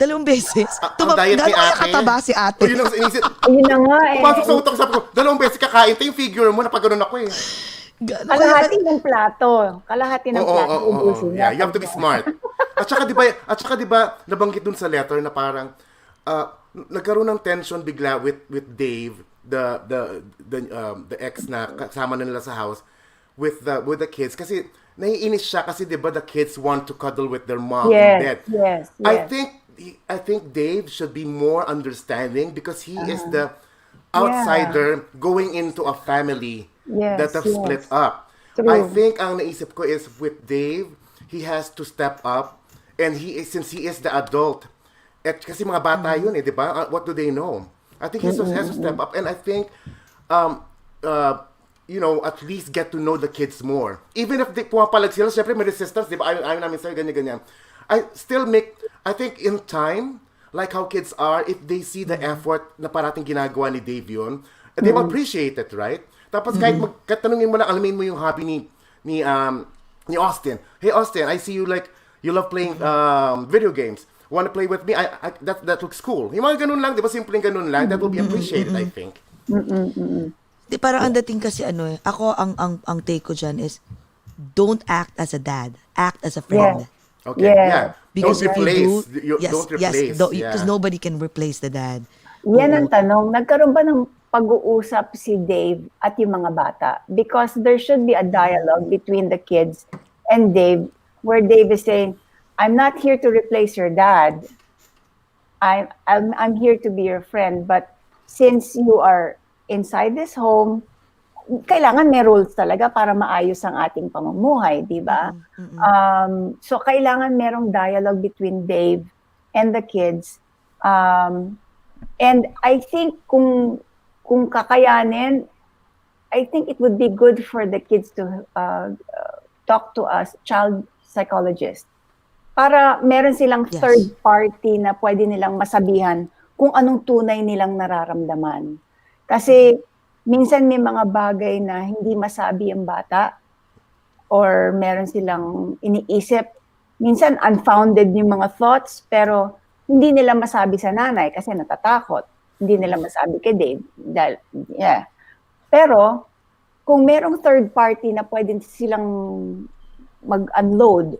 2 beses? Ang diet ni ate. Kataba si ate. O yun ang inisip. Ayun na nga Pumasok sa utak, sabi ko, 2 beses kakain. Ito yung figure mo, napagano'n ako eh. Kalahati ng plato. Kalahati ng plato. Ubusin Yeah, you have to be smart. At saka 'di ba nabanggit dun sa letter na parang nagkaroon ng tension bigla with Dave, the ex na kasama na nila sa house with the kids kasi naiinis siya kasi 'di ba the kids want to cuddle with their mom in bed. Yes. I think Dave should be more understanding because he is the outsider going into a family that have split up. True. I think ang naisip ko is with Dave, he has to step up and since he is the adult. At kasi mga bata yun di ba? What do they know? I think he has to step up and I think at least get to know the kids more. Even if pumapalag sila, syempre may resistance, di ba? Ayaw namin sa'yo, ganyan. I think in time, like how kids are, if they see the effort na parating ginagawa ni Dave yun, they will appreciate it, right? Tapos kahit tanungin mo lang, alamin mo yung hobby ni Austin. Hey Austin, I see you love playing video games. Want to play with me? That looks cool. Yung mga ganun lang, di ba? Simpleng ganun lang. That will be appreciated, I think. Di, parang ang dating kasi ako ang take ko dyan is, don't act as a dad. Act as a friend. Okay, yeah. Because don't replace. don't replace. Because nobody can replace the dad. Yan ang tanong. Nagkaroon ba ng pag-uusap si Dave at yung mga bata? Because there should be a dialogue between the kids and Dave where Dave is saying, I'm not here to replace your dad. I'm here to be your friend. But since you are inside this home, kailangan may rules talaga para maayos ang ating pamumuhay, di ba? So kailangan merong dialogue between Dave and the kids. And I think kung kakayanin, I think it would be good for the kids to talk to us, child psychologist. Para meron silang third party na pwede nilang masabihan kung anong tunay nilang nararamdaman. Kasi minsan may mga bagay na hindi masabi ang bata or meron silang iniisip. Minsan unfounded yung mga thoughts pero hindi nila masabi sa nanay kasi natatakot. Hindi nila masabi kay Dave. Pero kung merong third party na pwede silang mag-unload,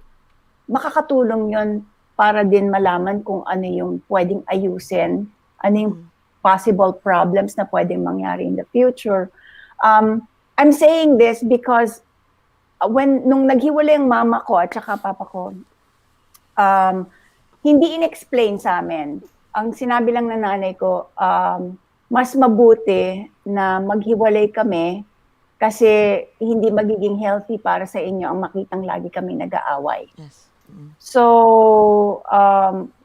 makakatulong yon para din malaman kung ano yung pwedeng ayusin, ano yung possible problems na pwedeng mangyari in the future. I'm saying this because nung naghiwalay ang mama ko at saka papa ko, hindi in-explain sa amin. Ang sinabi lang ng nanay ko, mas mabuti na maghiwalay kami kasi hindi magiging healthy para sa inyo ang makitang lagi kami nag-aaway. Yes. So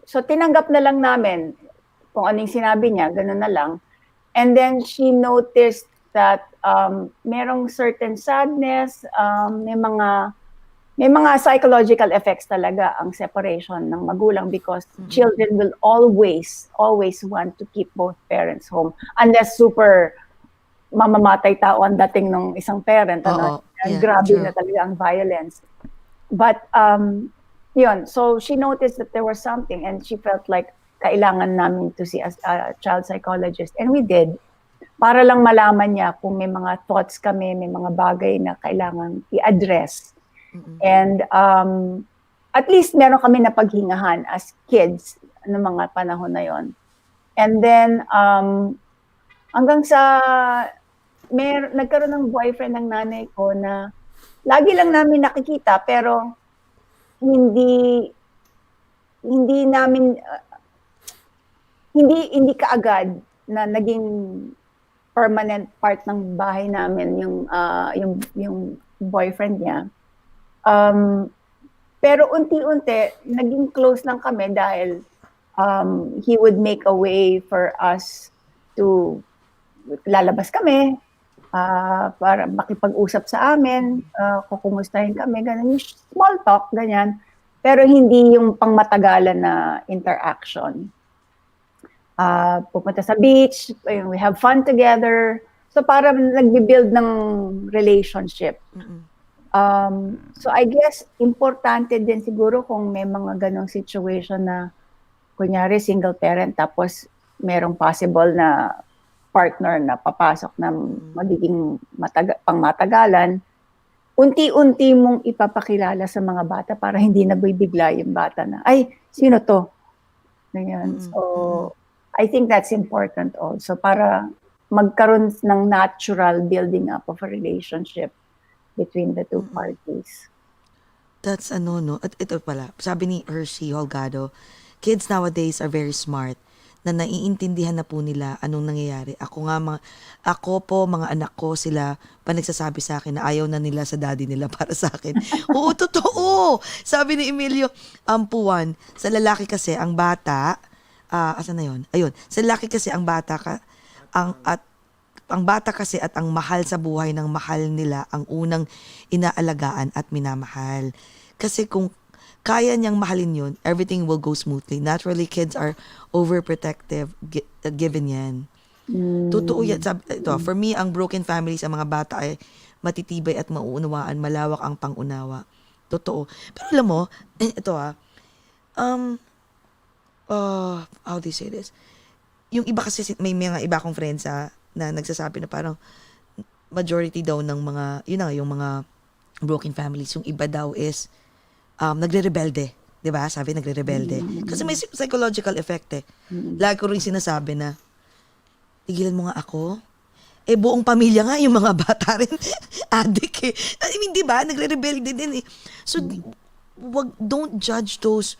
tinanggap na lang namin kung anong sinabi niya, gano'n na lang. And then she noticed that merong certain sadness, may mga psychological effects talaga ang separation ng magulang because children will always want to keep both parents home unless super mamamatay tao ang dating ng isang parent. Ano? Yeah, grabe true. na talaga ang violence. But, yun, so she noticed that there was something and she felt like kailangan namin to see a child psychologist. And we did. Para lang malaman niya kung may mga thoughts kami, may mga bagay na kailangan i-address. And at least meron kami na paghingahan as kids ng mga panahon na yon. And then, hanggang sa nagkaroon ng boyfriend ng nanay ko na lagi lang namin nakikita pero hindi hindi namin hindi kaagad na naging permanent part ng bahay namin yung boyfriend niya. Pero unti-unti naging close lang kami dahil he would make a way for us to lalabas kami para makipag-usap sa amin, kukumustahin kami, ganun, yung small talk, ganyan. Pero hindi yung pangmatagalan na interaction. Pupunta sa beach, we have fun together. So parang nagbi-build ng relationship. So I guess importante din siguro kung may mga ganong situation na kunyari single parent tapos merong possible na partner na papasok na magiging pangmatagalan, unti-unti mong ipapakilala sa mga bata para hindi nabibigla yung bata na, ay, sino to? Ganyan. So, I think that's important also para magkaroon ng natural building up of a relationship between the two parties. That's no? At ito pala, sabi ni Hershey Holgado, kids nowadays are very smart na naiintindihan na po nila anong nangyayari. Ako po, mga anak ko, sila pa nagsasabi sa akin na ayaw na nila sa daddy nila para sa akin. Oo, totoo! Sabi ni Emilio Ampuan, sa lalaki kasi ang bata, asan na yun? Ayun, sa lalaki kasi ang bata ang bata kasi at ang mahal sa buhay ng mahal nila ang unang inaalagaan at minamahal. Kasi kung kaya niyang mahalin yun, everything will go smoothly. Naturally, kids are overprotective, given yan. Totoo yan. Ito, for me, ang broken family sa mga bata ay matitibay at mauunawaan, malawak ang pangunawa. Totoo. Pero alam mo, ito how do you say this? Yung iba kasi, may mga iba akong friends na nagsasabi na parang majority daw ng mga, yun na, yung mga broken families, yung iba daw is nagre-rebelde. Diba? Sabi, nagre-rebelde. Kasi may psychological effect eh. Lagi ko rin sinasabi na, tigilan mo nga ako. Buong pamilya nga, yung mga bata rin, adik eh. I mean, diba? Nagre-rebelde din eh. So, don't judge those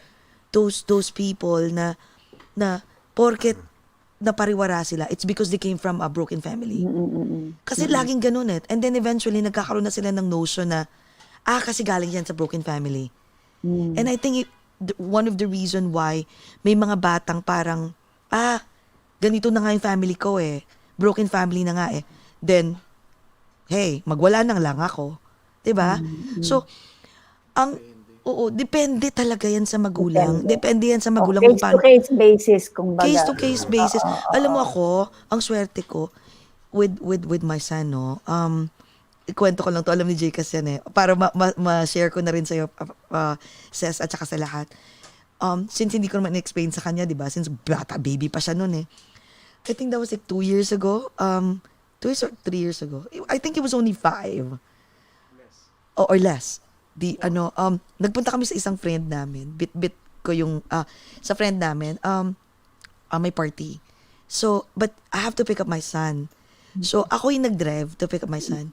people na porket napariwara sila, it's because they came from a broken family. Kasi laging ganun eh. And then eventually, nagkakaroon na sila ng notion na, kasi galing yan sa broken family. And I think one of the reason why may mga batang parang, ganito na nga yung family ko eh. Broken family na nga eh. Then, hey, magwala nang lang ako. Diba? So, depende talaga yan sa magulang. Depende yan sa magulang kung paano. Case-to-case basis, kumbaga. Case-to-case basis. Alam mo ako, ang swerte ko with my son, no? Ikwento ko lang to, alam ni Jcas yan eh. Para ma-share ko na rin sa'yo, Ses, at saka sa lahat. Since hindi ko naman explain sa kanya, di ba? Since bata, baby pa siya noon eh. I think that was like 2 years ago. 2 years or 3 years ago. I think he was only 5. Or less. Nagpunta kami sa isang friend namin. Bit ko yung, sa friend namin, may party. So, but I have to pick up my son. So, ako yung nag-drive to pick up my son.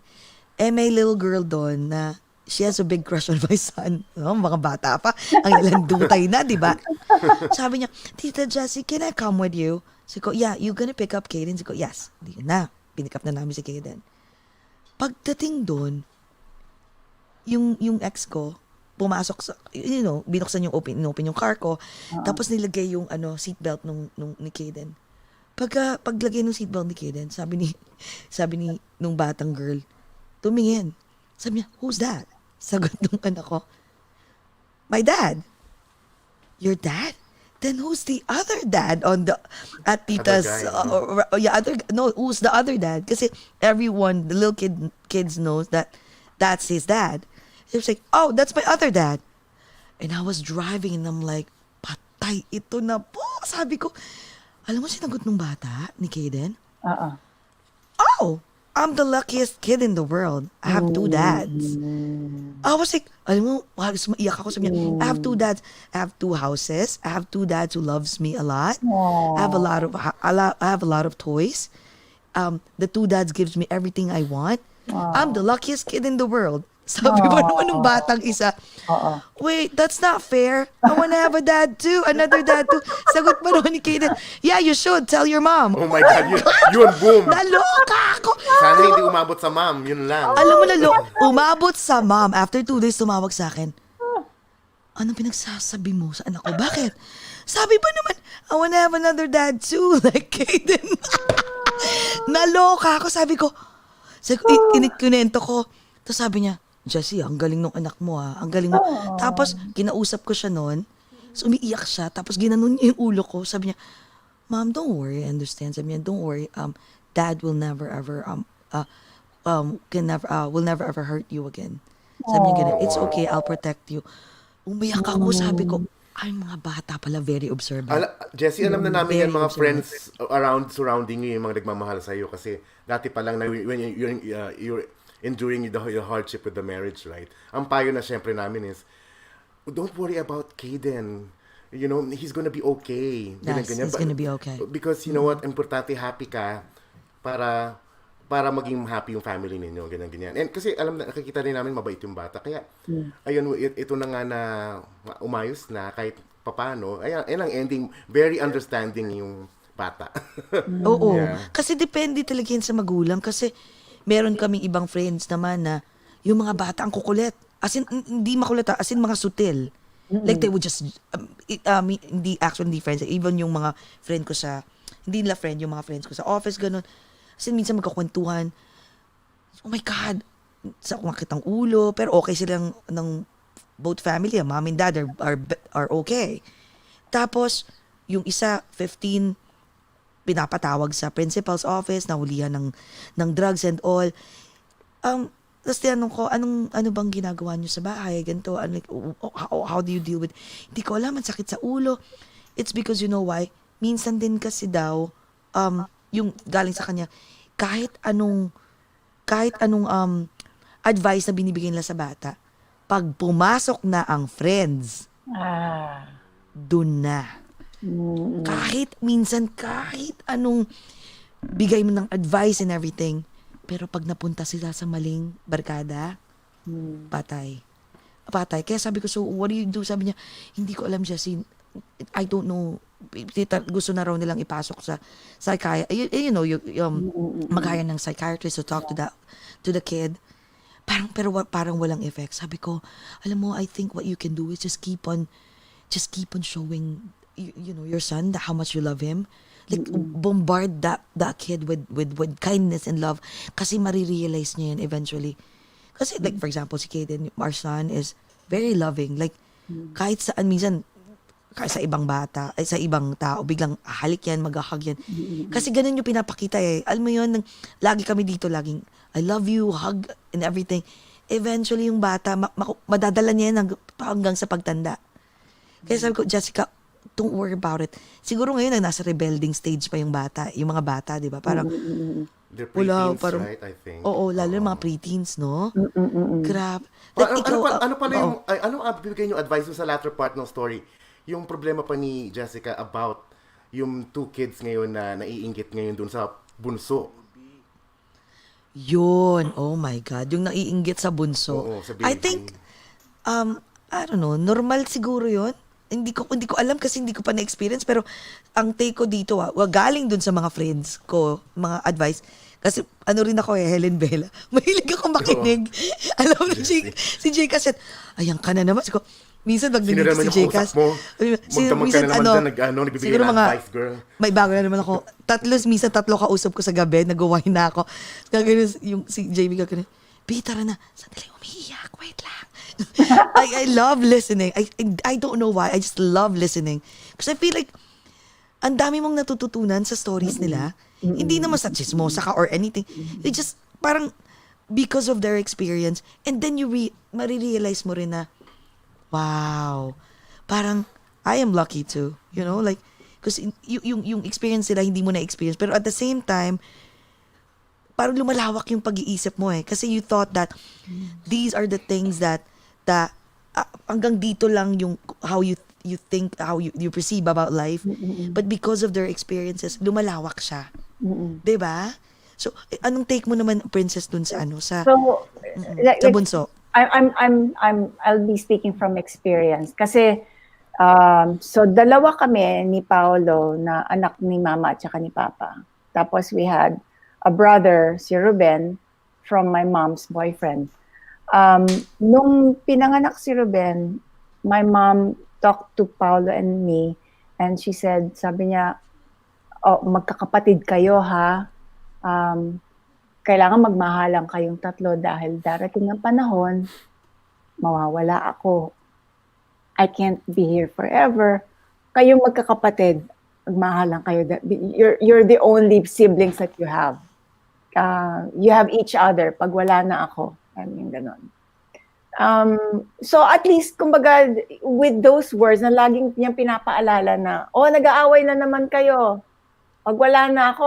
May little girl doon na she has a big crush on my son. Mga bata pa. Ang ilang dutay na, di ba? Sabi niya, Tita Jessy, can I come with you? Sabi ko, yeah, you gonna pick up Kaden? Sabi ko, yes. Di na. Pinick up na namin si Kaden. Pagdating doon, yung ex ko, pumasok sa, binuksan yung open yung car ko, tapos nilagay yung seatbelt nung ni Kaden. Paglagay ng seatbelt ni Kaden, sabi ni nung batang girl, tumingin. Sabi niya, who's that? Sagot nung anak ko, my dad. Your dad? Then who's the other dad at tita's who's the other dad? Kasi everyone, the little kids knows that that's his dad. He was like, oh, that's my other dad. And I was driving and I'm like, patay, ito na po. Sabi ko, alam mo sinagot ng bata ni Kaden? Oh, I'm the luckiest kid in the world. I have 2 dads. I was like, alam mo, halos maiyak ako. Sabi niya, I have 2 dads. I have 2 houses. I have 2 dads who loves me a lot. I have a lot of toys. The 2 dads gives me everything I want. I'm the luckiest kid in the world. Sabi pa naman ng batang isa, wait, that's not fair. I wanna have a dad too, another dad too. Sagot pa naman ni Kaden, yeah, you should. Tell your mom. Oh my God, yun, boom. Naloka ako. Sana hindi umabot sa mom, yun lang. Alam mo, umabot sa mom. After 2 days, tumawag sa akin. Anong pinagsasabi mo sa anak ko? Bakit? Sabi pa naman, I wanna have another dad too, like Kaden. Naloka ako. Sabi ko, kinento ko. Tapos sabi niya, Jessy, ang galing ng anak mo Ang galing mo. Tapos, kinausap ko siya noon. So, umiiyak siya. Tapos, ginanon niya yung ulo ko. Sabi niya, Mom, don't worry. I understand. Sabi niya, don't worry. Dad will never ever, will never ever hurt you again. Sabi niya ganun, it's okay. I'll protect you. Umiyak ako. Sabi ko, ay, mga bata pala, very observant. Jessy, alam na namin Very yan mga observant. friends surrounding you, yung mga nagmamahal sa'yo. Kasi dati pa lang, when you're enduring the hardship with the marriage, right? Ang payo na syempre namin is, don't worry about Kaden. You know, he's gonna be okay. Yes, he's gonna be okay. Because you know what, importante happy ka para maging happy yung family ninyo, ganyan. And kasi alam na, nakikita rin namin mabait yung bata. Kaya, ayun, ito na nga na umayos na kahit papano. Ayan ang ending, very understanding yung bata. Oo. Yeah. Kasi depende talaga yan sa magulang. Kasi meron kaming ibang friends naman na yung mga bata ang kukulit. As in, hindi makulit as in mga sutil. Like they would just, hindi friends. Even yung mga friend ko sa, hindi nila friend, yung mga friends ko sa office, ganun. As in, minsan magkakwentuhan. Oh my God, sa kumakitang ulo. Pero okay silang ng both family, mom and dad are okay. Tapos, yung isa, 15, pinapatawag sa principal's office, nahulihan ng drugs and all. Tapos tinanong ko, ano bang ginagawa niyo sa bahay? Ganito, how do you deal with... Hindi ko alam, ang sakit sa ulo. It's because you know why? Minsan din kasi daw, yung galing sa kanya, kahit anong advice na binibigay nila sa bata, pag pumasok na ang friends, dun na. Kahit anong bigay mo ng advice and everything, pero pag napunta sila sa maling barkada, patay. Kaya sabi ko, so what do you do? Sabi niya, hindi ko alam, Jessy. I don't know. Gusto na raw nilang ipasok sa psychiatrist. Mag-hire ng psychiatrist to talk to the kid. Parang walang effect. Sabi ko, alam mo, I think what you can do is just keep on showing your son how much you love him. Like bombard that kid with kindness and love, kasi marirealize niya yan eventually. Kasi like for example si Kaden, our son is very loving. Like kahit saan minsan sa ibang bata, sa ibang tao, biglang halik yan, mag-hug yan. Kasi ganun yung pinapakita Alam mo yun, lagi kami dito, laging, I love you, hug, and everything. Eventually, yung bata, madadala niya yan hanggang sa pagtanda. Kaya sabi ko, Jessica, don't worry about it. Siguro ngayon, nasa rebuilding stage pa yung mga bata, di ba? Parang, They're preteens, right, I think. Oo, lalo yung mga preteens, no? Crap. Ano bibigay yung advice sa latter part ng story? Yung problema pa ni Jessica about yung 2 kids ngayon na naiinggit ngayon dun sa bunso. Yun. Oh my God. Yung naiinggit sa bunso. Oo, sa baby. I think, I don't know, normal siguro yun. Hindi ko alam kasi hindi ko pa na-experience. Pero ang take ko dito, galing dun sa mga friends ko, mga advice. Kasi ano rin ako Helen Bella. Mahilig ako makinig. Alam mo, si Jcas, ayan ka na naman. Ko, minsan pag nandito si Jcas, minsan nagbibigay siguro ng mga, advice, girl. may bago na naman ako. Minsan 3 kausap ko sa gabi, nag-wine na ako. Gagano yung si JB gagano, tara na. Sandali, umiiyak. Wait lang. I love listening. I don't know why. I just love listening. Because I feel like, ang dami mong natututunan sa stories nila. Hindi naman sa chismosa ka or anything. It just, parang, because of their experience, and then you marirealize mo rin na, wow, parang, I am lucky too, you know, like, because yung experience nila, hindi mo na-experience, pero at the same time, parang lumalawak yung pag-iisip mo kasi you thought that these are the things that hanggang dito lang yung how you think, how you perceive about life, but because of their experiences, lumalawak siya. 'Di ba? So, anong take mo naman, Princess, dun sa sa sa bunso? I'll be speaking from experience kasi so dalawa kami ni Paolo na anak ni Mama at saka ni Papa. Tapos we had a brother, si Ruben, from my mom's boyfriend. Nung pinanganak si Ruben, my mom talked to Paolo and me, and she said, sabi niya, oh, magkakapatid kayo ha. Kailangan magmahalan kayong tatlo dahil darating ang panahon, mawawala ako. I can't be here forever. Kayong magkakapatid, magmahalan kayo. You're the only siblings that you have. You have each other pag wala na ako. I mean, ganon. So at least, kumbaga, with those words na laging niyang pinapaalala na, oh, nag-aaway na naman kayo. Pag wala na ako,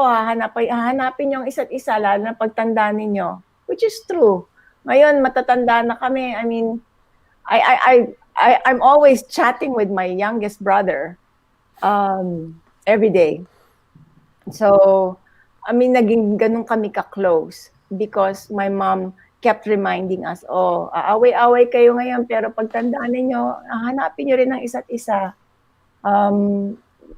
hahanapin yung isa't isa, lalo na pagtanda ninyo. Which is true. Ngayon, matatanda na kami. I mean, I'm always chatting with my youngest brother every day. So, I mean, naging ganun kami ka-close because my mom kept reminding us, oh, aaway-aaway kayo ngayon, pero pagtandaan ninyo, hanapin nyo rin ang isa't isa.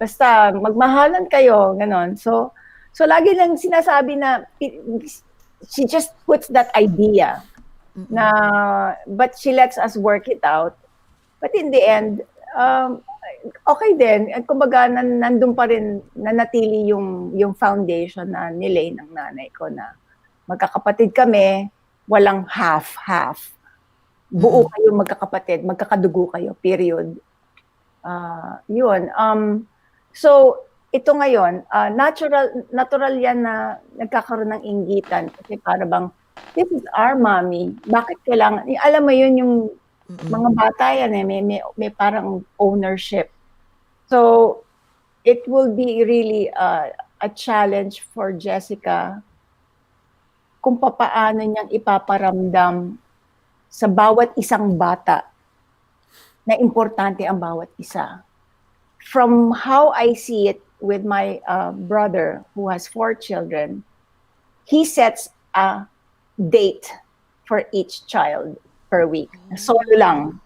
Basta, magmahalan kayo, ganon. So lagi lang sinasabi na, she just puts that idea, na, but she lets us work it out. But in the end, okay din. Kumbaga, nandun pa rin, nanatili yung foundation na nilay ng nanay ko na magkakapatid kami, walang half-half. Buo kayo magkakapatid, magkakadugo kayo, period. Yun. So, ito ngayon, natural yan na nagkakaroon ng inggitan. Kasi para bang, this is our mommy. Bakit kailangan, alam mo yun, yung mga bata yan may parang ownership. So, it will be really a challenge for Jessica kung papaano niyang ipaparamdam sa bawat isang bata na importante ang bawat isa. From how I see it with my brother who has 4 children, he sets a date for each child per week. Solo lang.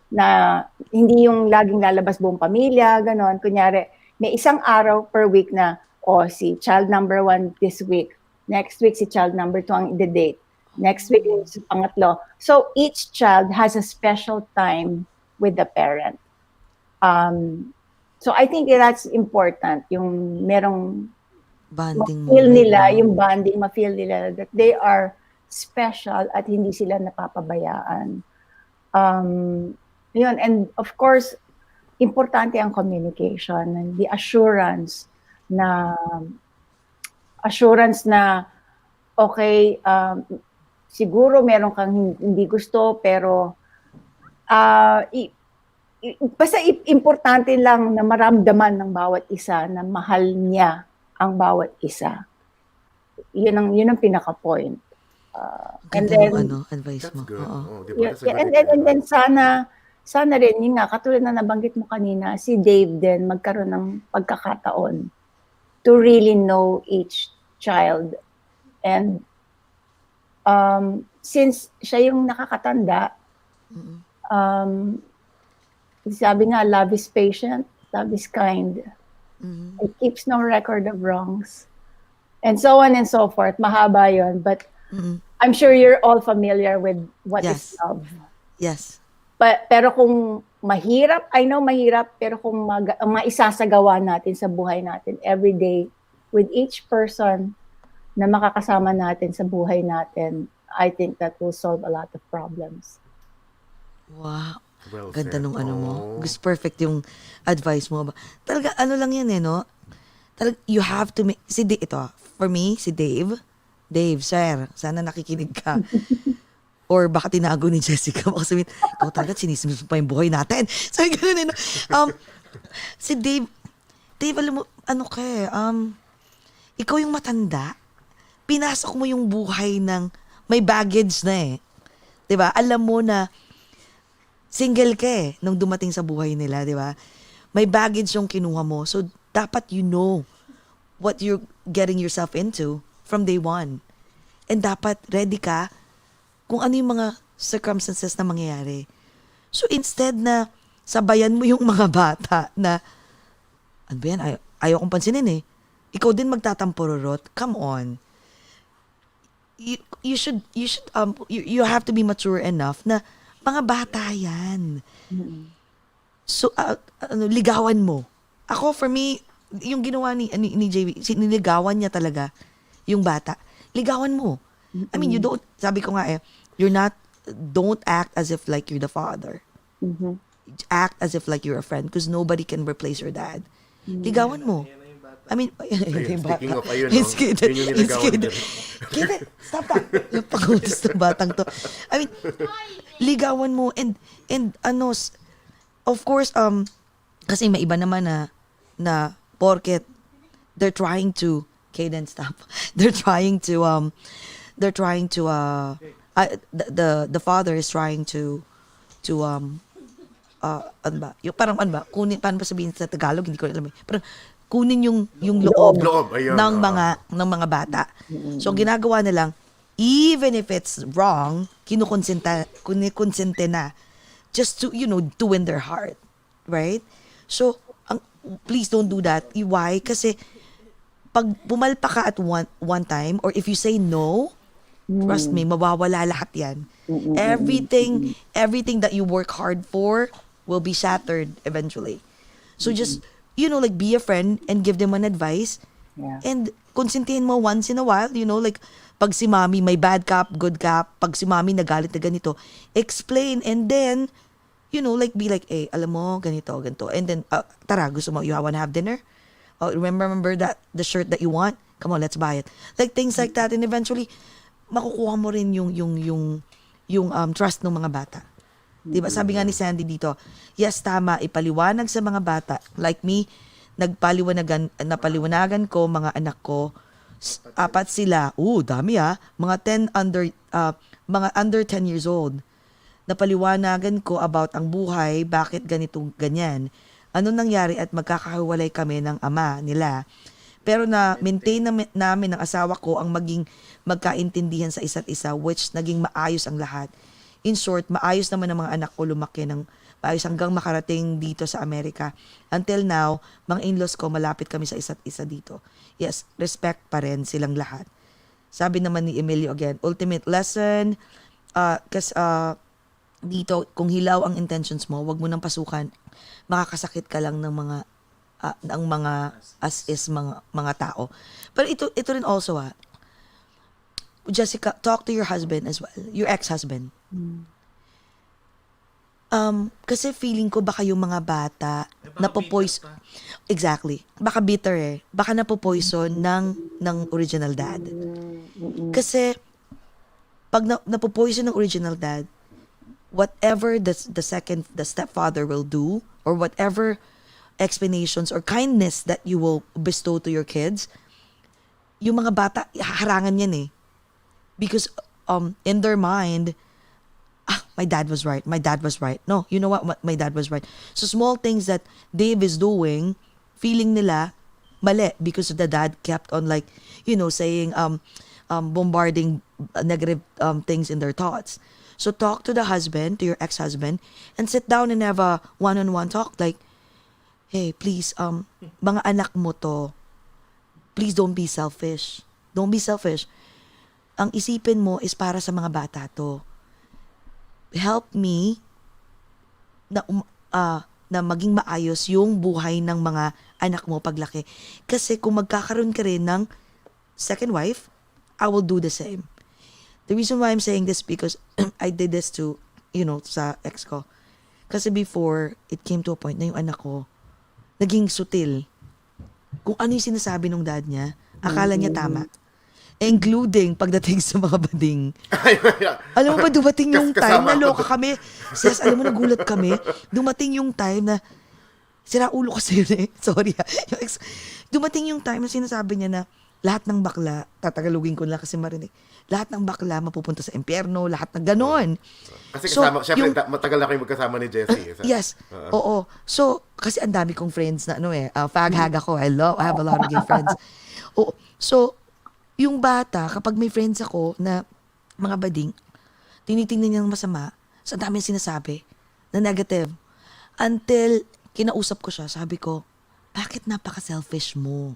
Na hindi yung laging lalabas buong pamilya, ganon. Kunyari, may isang araw per week na, si child number 1 this week. Next week, si child number 2 ang the-date. Next week, si pangatlo. So, each child has a special time with the parent. So I think that's important, yung merong Bonding ma-feel nila, yung bonding, ma-feel nila that they are special at hindi sila napapabayaan. Yun, and of course, importante ang communication and the assurance na okay, siguro meron kang hindi gusto, pero basta importante lang na maramdaman ng bawat isa na mahal niya ang bawat isa. Yun ang pinaka-point. And then, advice mo. That's good. Diba? And then sana rin, yun nga, katulad na nabanggit mo kanina, si Dave din magkaroon ng pagkakataon to really know each child. And since siya yung nakakatanda, sabi nga, love is patient, love is kind. It keeps no record of wrongs. And so on and so forth. Mahaba yun. But I'm sure you're all familiar with what is love. Yes. Pero kung mahirap, I know mahirap, pero kung maisasagawa natin sa buhay natin every day with each person na makakasama natin sa buhay natin, I think that will solve a lot of problems. Wow. Well Ganda said. nung mo. Gusto perfect yung advice mo. Talaga, lang yan no? Talaga, you have to make, for me, si Dave, Dave, sir, sana nakikinig ka. Or baka tinago ni Jessica. Baka sabihin, ikaw talaga, sinismis mo pa yung buhay natin. Sabi ganun, si Dave, alam mo, ikaw yung matanda. Pinasok mo yung buhay ng may baggage na eh. 'Di ba? Alam mo na single ka eh nung dumating sa buhay nila, 'di ba? May baggage yung kinuha mo. So dapat you know what you're getting yourself into from day one. And dapat ready ka kung ano yung mga circumstances na mangyayari. So instead na sabayan mo yung mga bata na ano ba yan? Ayaw kong pansinin eh. Ikaw din magtatampururot. Come on. You have to be mature enough na mga bata yan. So, ligawan mo. Ako, for me, yung ginawa ni JB, niligawan niya talaga yung bata. Ligawan mo. I mean, sabi ko nga don't act as if like you're the father. Act as if like you're a friend because nobody can replace your dad. Ligawan mo. I mean, Speaking of, ayun, it's no? kidding. Yun yung It's niligawan kidding. din. Give it. Stop that. Yung pag-utos ng batang to. I mean, ligawan mo and of course, kasi may iba naman na porket they're trying to, Kaden, stop. They're trying to, the father is trying to, ano ba? Yung parang ano ba? Kunin, paano ba sabihin sa Tagalog? Hindi ko alam eh. Parang kunin yung loob ayun, ng mga bata. So ginagawa na lang, even if it's wrong, kinukonsente na just to, to win their heart. Right? So, please don't do that. Why? Kasi pag pumalpa ka at one time, or if you say no, trust me, mawawala lahat yan. Everything that you work hard for will be shattered eventually. So just, like be a friend and give them an advice. Yeah. And konsintihin mo once in a while, like pag si mami may bad cop, good cop, pag si mami nagalit na ganito, explain and then, like be like, alam mo, ganito. And then, tara, gusto mo, you wanna have dinner? Oh, remember that, the shirt that you want? Come on, let's buy it. Like things like that. And eventually, makukuha mo rin yung trust ng mga bata. Diba? Sabi nga ni Sandy dito, yes, tama, ipaliwanag sa mga bata. Like me, napaliwanagan ko, mga anak ko, 4 sila. Dami mga under 10 years old. Napaliwanagan ko about ang buhay, bakit ganito, ganyan. Ano nangyari at magkakahiwalay kami ng ama nila. Pero maintain namin ng asawa ko ang magkaintindihan sa isa't isa, which naging maayos ang lahat. In short, maayos naman ang mga anak ko lumaki ng maayos hanggang makarating dito sa Amerika. Until now, mga in-laws ko, malapit kami sa isa't isa dito. Yes, respect pa rin silang lahat. Sabi naman ni Emilio again, ultimate lesson, kasi dito, kung hilaw ang intentions mo, wag mo nang pasukan. Makakasakit ka lang ng mga mga tao. But ito rin also Jessica, talk to your husband as well, your ex-husband. Kasi feeling ko baka yung mga bata napopoison. Exactly. Baka bitter eh. Baka napopoison ng original dad. Kasi pag napopoison ng original dad, whatever the stepfather will do, or whatever explanations or kindness that you will bestow to your kids, yung mga bata, harangan yan eh. Because in their mind, my dad was right. No, you know what? My dad was right. So small things that Dave is doing, feeling nila mali because the dad kept on saying, bombarding negative things in their thoughts. So talk to the husband, to your ex-husband, and sit down and have a one-on-one talk. Like, hey, please, mga anak mo to, please don't be selfish. Don't be selfish. Ang isipin mo is para sa mga bata to. Help me na maging maayos yung buhay ng mga anak mo paglaki. Kasi kung magkakaroon ka rin ng second wife, I will do the same. The reason why I'm saying this because I did this to, sa ex ko. Kasi before, it came to a point na yung anak ko, naging sutil. Kung ano yung sinasabi ng dad niya, akala niya tama. Including pagdating sa mga bading. Alam mo ba, dumating yung time, Kasama ako naloka kami. Sis, alam mo, nagulat kami. Dumating yung time na, sira ulo kasi yun eh. Sorry ha. Dumating yung time na sinasabi niya na, lahat ng bakla, tatagalugin ko lang kasi marinig, lahat ng bakla mapupunta sa impyerno, lahat ng ganon. Kasi kasama, syempre, matagal na kayo magkasama ni Jessy. Yes. Oo. So, kasi ang dami kong friends na fag-hag ako. I have a lot of gay friends. Oo. So, yung bata, kapag may friends ako na mga bading, tinitingnan niya ng masama, sa dami sinasabi na negative. Until kinausap ko siya, sabi ko, bakit napaka-selfish mo?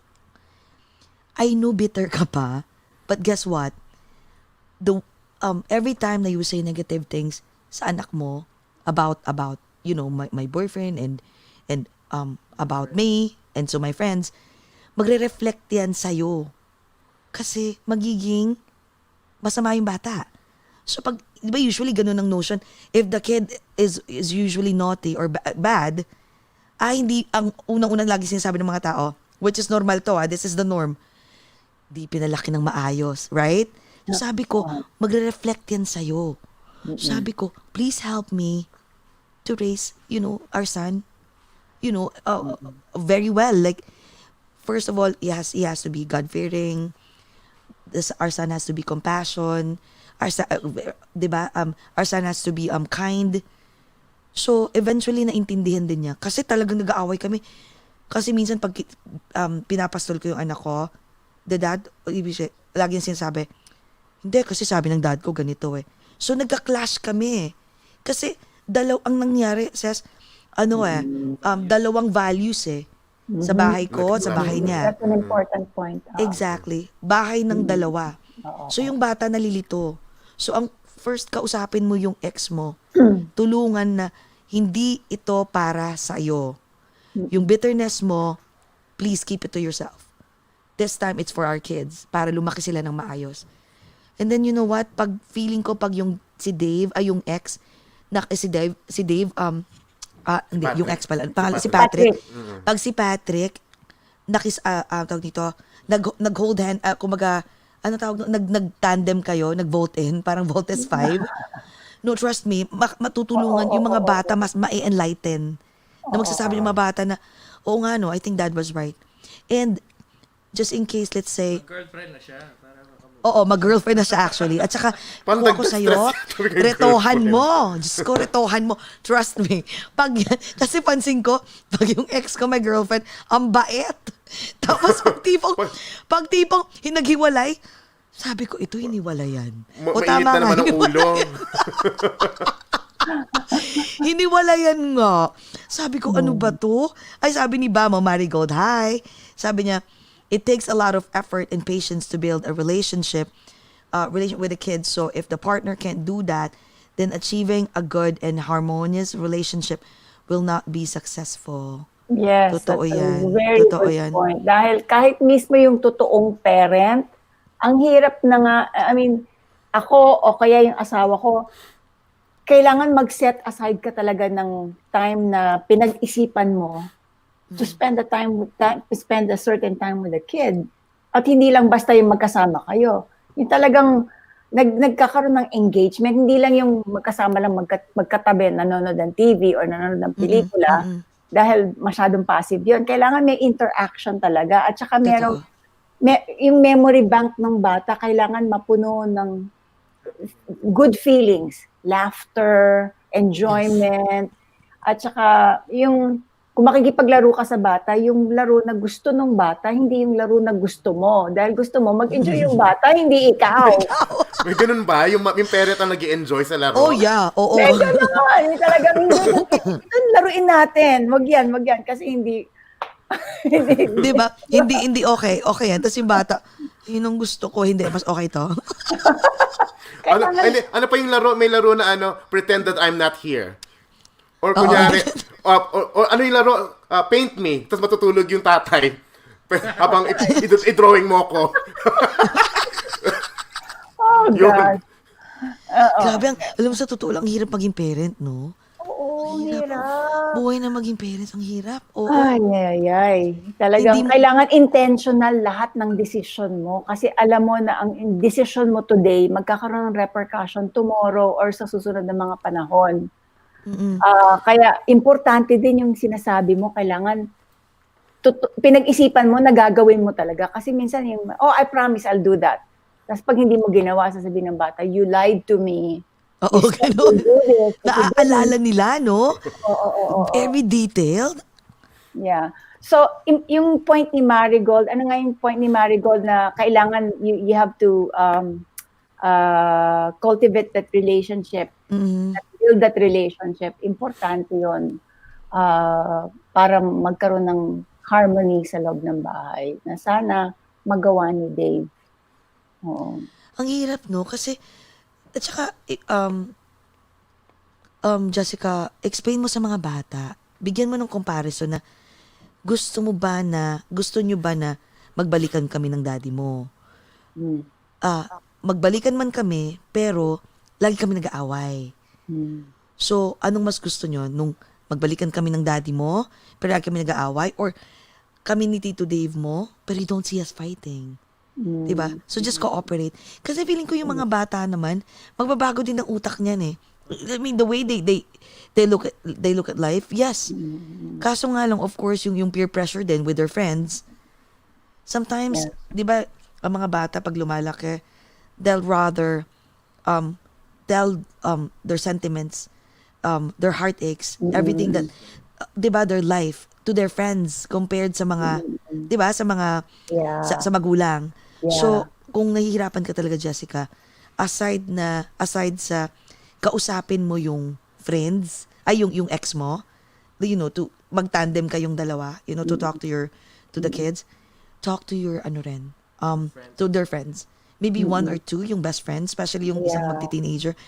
I know bitter ka pa, but guess what? Every time na you say negative things sa anak mo about my boyfriend and about me and so my friends, magre-reflect yan sa'yo. Kasi magiging masama yung bata. So pag, di ba usually ganun ang notion, if the kid is usually naughty or bad, hindi, ang unang-unang lagi sinasabi ng mga tao, which is normal to, this is the norm, di pinalaki ng maayos, right? So sabi ko, magre-reflect yan sa'yo. So sabi ko, please help me to raise, our son, very well. Like, first of all, he has to be God-fearing. Our son has to be compassion. Our son, diba? Our son has to be kind. So, eventually, naintindihan din niya. Kasi talagang nag-aaway kami. Kasi minsan, pag pinapastol ko yung anak ko, the dad, lagi yung sinasabi, hindi, kasi sabi ng dad ko, ganito eh. So, nagka-clash kami. Kasi, ang nangyari, dalawang values eh. Sa bahay ko, sa bahay niya. That's an important point. Exactly. Bahay ng dalawa. So, yung bata nalilito. So, ang first kausapin mo yung ex mo, tulungan na hindi ito para sa'yo. Yung bitterness mo, please keep it to yourself. This time, it's for our kids. Para lumaki sila ng maayos. And then, you know what? Pag feeling ko, pag yung yung ex, hindi, yung ex pala. Si Patrick. Pag si Patrick, tawag dito, nag-hold hand, kumaga, nag-tandem kayo, nag-vote in, parang vote is 5. No, trust me, matutulungan yung mga bata, mas ma-enlighten. Na magsasabi ng mga bata na, oo nga no, I think dad was right. And, just in case, let's say, Girlfriend na siya. oo, mag-girlfriend na siya actually. At saka, kung ako sa'yo, retohan mo. Diyos ko, retohan mo. Trust me. Kasi pansin ko, pag yung ex ko may girlfriend, ang bait. Tapos pag tipong hinaghiwalay, sabi ko, ito hiniwalayan. O mainit na naman ang ulo. Hiniwalayan nga. Sabi ko, ano ba to? Ay, sabi ni Bamo, Marigold, hi. Sabi niya, it takes a lot of effort and patience to build a relationship with a kid. So if the partner can't do that, then achieving a good and harmonious relationship will not be successful. Yes, Totoo that's yan. a very Totoo good yan. point. Dahil kahit mismo yung totoong parent, ang hirap na nga, ako o kaya yung asawa ko, kailangan mag-set aside ka talaga ng time na pinag-isipan mo to spend a certain time with the kid. At hindi lang basta yung magkasama kayo. Yung talagang nagkakaroon ng engagement, hindi lang yung magkasama lang magkatabi, nanonood ng TV or nanonood ng pelikula, dahil masyadong passive yun. Kailangan may interaction talaga. At saka yung memory bank ng bata, kailangan mapuno ng good feelings, laughter, enjoyment, at saka yung kung makikipaglaro ka sa bata, yung laro na gusto ng bata, hindi yung laro na gusto mo. Dahil gusto mo, mag-enjoy yung bata, hindi ikaw. May ganun ba? Yung parent ang nag-i-enjoy sa laro? Oh, yeah. Oo. Medyo naman. Hindi talagang, ito laruin natin. Wag yan. Kasi hindi. Di ba? Hindi okay. Okay yan. Tapos yung bata, yun ang gusto ko, hindi. Mas okay to. Ano pa yung laro? May laro na pretend that I'm not here. Or kunyari, or ano yung laro? Paint me. Tapos matutulog yung tatay. Habang i-drawing mo ko. Oh, God. Grabe, alam mo sa totoo lang, hirap maging parent, no? Oo. ang hirap. Buhay na maging parents, ang hirap. Oo. Ay. Talagang Hindi mo- kailangan intentional lahat ng decision mo. Kasi alam mo na ang decision mo today, magkakaroon ng repercussion tomorrow or sa susunod na mga panahon. Kaya importante din yung sinasabi mo, kailangan pinag-isipan mo na gagawin mo talaga. Kasi minsan I promise I'll do that. Tapos pag hindi mo ginawa, sasabihin ng bata, you lied to me. Oo, You said ganun. you'll do this, but you Naaalala didn't. nila, no? Oo. Very detailed. Yeah. So, yung point ni Marigold, ano nga yung point ni Marigold na kailangan you have to cultivate that relationship, build that relationship. Importante yun para magkaroon ng harmony sa loob ng bahay na sana magawa ni Dave. Oo. Ang hirap, no? Kasi, at saka, Jessica, explain mo sa mga bata, bigyan mo ng comparison na gusto nyo ba na magbalikan kami ng daddy mo? Magbalikan man kami, pero lagi kami nag-aaway. So, anong mas gusto nyo? Nung magbalikan kami ng daddy mo, pero lagi kami nag-aaway? Or kami ni Tito Dave mo, pero you don't see us fighting? Diba? So, just cooperate. Kasi feeling ko yung mga bata naman, magbabago din ng utak niyan eh. I mean, the way they look at life, yes. Kaso nga lang, of course, yung peer pressure din with their friends. Sometimes, di ba, ang mga bata pag lumalaki, they'll rather tell their sentiments, their heartaches, everything that, di ba, their life to their friends compared sa mga, di ba, sa mga, sa magulang. Yeah. So, kung nahihirapan ka talaga, Jessica, aside sa kausapin mo yung friends, yung ex mo, to mag-tandem kayong dalawa, to talk to the kids, talk to your, to their friends. Maybe one or two, yung best friends, especially yung isang magti-teenager.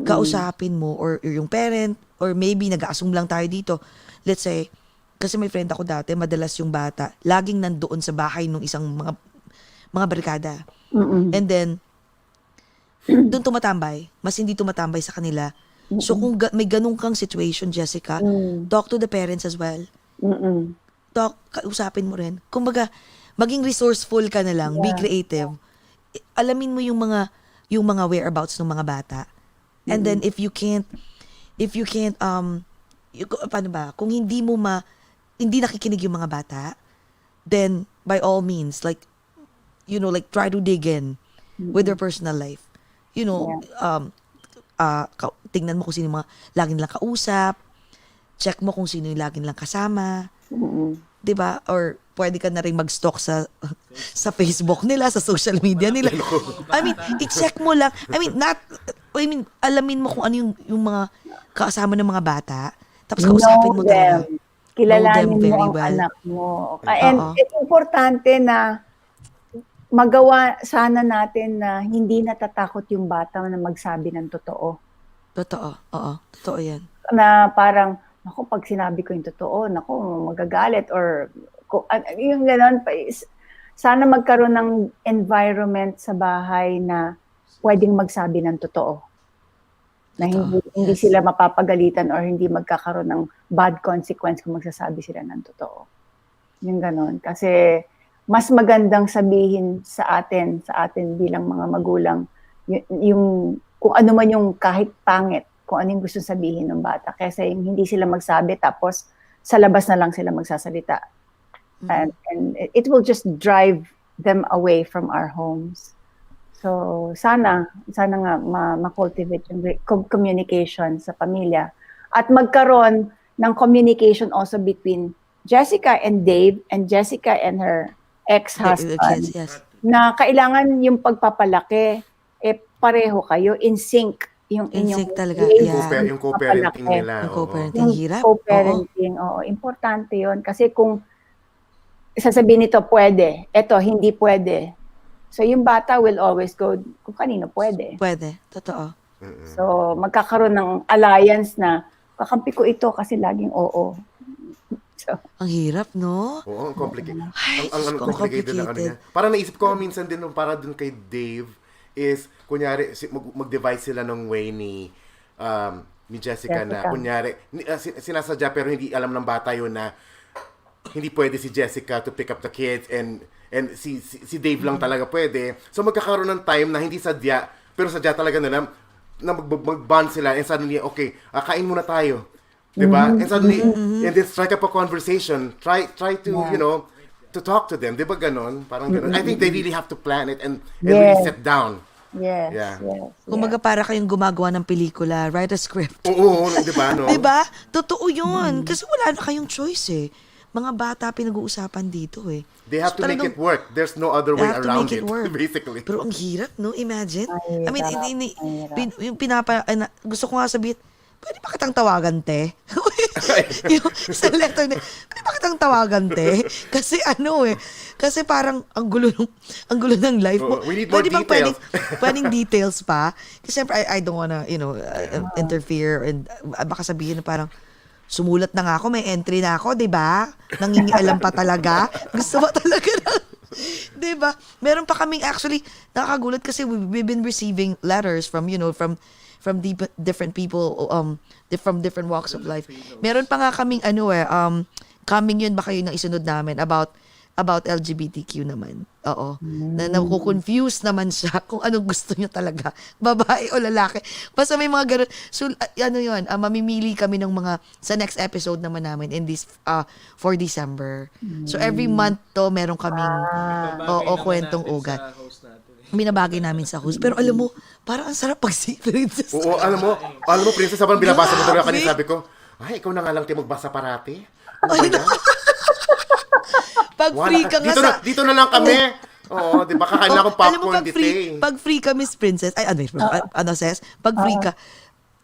Kausapin mo, or yung parent, or maybe nag-aassume lang tayo dito. Let's say, kasi may friend ako dati, madalas yung bata, laging nandoon sa bahay nung isang mga barkada. And then, doon tumatambay. Mas hindi tumatambay sa kanila. So, kung may ganun kang situation, Jessica, talk to the parents as well. Kausapin mo rin. Kumbaga, maging resourceful ka na lang. Be creative. Alamin mo yung mga whereabouts ng mga bata. And then, if you can't, paano ba? Kung hindi nakikinig yung mga bata, then, by all means, like try to dig in with their personal life. Tingnan mo kung sino yung mga lagi nilang kausap, check mo kung sino yung lagi nilang kasama, diba? Or pwede ka na rin mag-stalk sa Facebook nila, sa social media nila. I mean, i-check mo lang. Alamin mo kung ano yung mga kasama ng mga bata, tapos kausapin mo talaga. Kilalanin Know them mo ang very well. anak mo. And it's importante na magawa sana natin na hindi natatakot yung bata na magsabi ng totoo. Totoo. Oo. Totoo yan. Na parang, pag sinabi ko yung totoo, magagalit or yung gano'n. Sana magkaroon ng environment sa bahay na pwedeng magsabi ng totoo. Na hindi sila mapapagalitan or hindi magkakaroon ng bad consequence kung magsasabi sila ng totoo. Yung gano'n. Kasi mas magandang sabihin sa atin bilang mga magulang, yung kung ano man yung kahit pangit, kung ano yung gusto sabihin ng bata, kaysa yung hindi sila magsabi tapos sa labas na lang sila magsasalita. And it will just drive them away from our homes. So sana nga ma-cultivate yung communication sa pamilya at magkaroon ng communication also between Jessica and Dave and Jessica and her ex-husband, Yes. na kailangan yung pagpapalaki, pareho kayo, in sync. Yung In inyong sync talaga, ways yeah. ng Yung co-parenting pagpapalaki. nila. Yung oo. co-parenting hirap. Co-parenting, importante yun. Kasi kung sasabihin nito, pwede, eto, hindi pwede. So yung bata will always go kung kanino pwede. Pwede. Totoo. So magkakaroon ng alliance na, kakampi ko ito kasi laging oo. So, Ang hirap, no? Oo, ang complicated. Ay, Ang Diyos ko, complicated ng ano complicated. niya. Parang naisip ko minsan din para dun kay Dave is, kunyari, mag-devise sila ng way ni ni Jessica na Jessica. kunyari sinasadya pero hindi alam ng bata yun na hindi pwede si Jessica to pick up the kids and si Dave lang talaga pwede. So magkakaroon ng time na hindi sadya pero sadya talaga nila na mag-bond sila and suddenly okay, kain muna tayo. 'Di ba? And suddenly and then strike up a conversation. Try to, you know, to talk to them. 'Di ba ganon? Parang ganon. I think they really have to plan it and really Yes. sit down. Yes, Yeah. yes. Kumbaga para kayong gumagawa ng pelikula, write a script. Oo, 'di ba no? Diba? Totoo yun. Kasi wala na kayong choice eh. Mga bata pinag-uusapan dito eh. They have So, to make talagang- it work. There's no other They way have to around make it work. basically. Pero ang hirap, no? Imagine. I mean, Mahirap. yung gusto ko nga sabihin, pwede ba kitang tawagan, te? yung sa letter na, pwede ba kitang tawagan, te? Kasi kasi parang ang gulo ng life mo. We need more Pwede bang details. pwedeng details pa? Kasi siyempre, I don't wanna, interfere and baka sabihin na parang, sumulat na nga ako, may entry na ako, di ba? Nangingialam pa talaga. Gusto mo talaga na, di ba? Meron pa kaming actually, nakakagulat kasi we've been receiving letters from, from different people, from different walks of life. Meron pa nga kaming, coming yun, baka yun ang isunod namin, about LGBTQ naman. Oo. Na nakukonfuse naman siya kung anong gusto niya talaga. Babae o lalaki. Basta may mga ganun. So, yun, mamimili kami ng mga, sa next episode naman namin in this, for December. So, every month to, meron kaming, kwentong OAGOT. Binabagay namin sa host. Pero alam mo, parang ang sarap pag-secrets. Oo, alam mo, princess, habang binabasa mo talaga kanina, sabi ko, ay, ikaw na nga lang tayo magbasa parati. Ano ba yan? Pag free ka nga dito na lang kami. Oo, di ba kakain na akong alam mo, popcorn dito pag free ka, Miss Princess, Ses, pag free ka,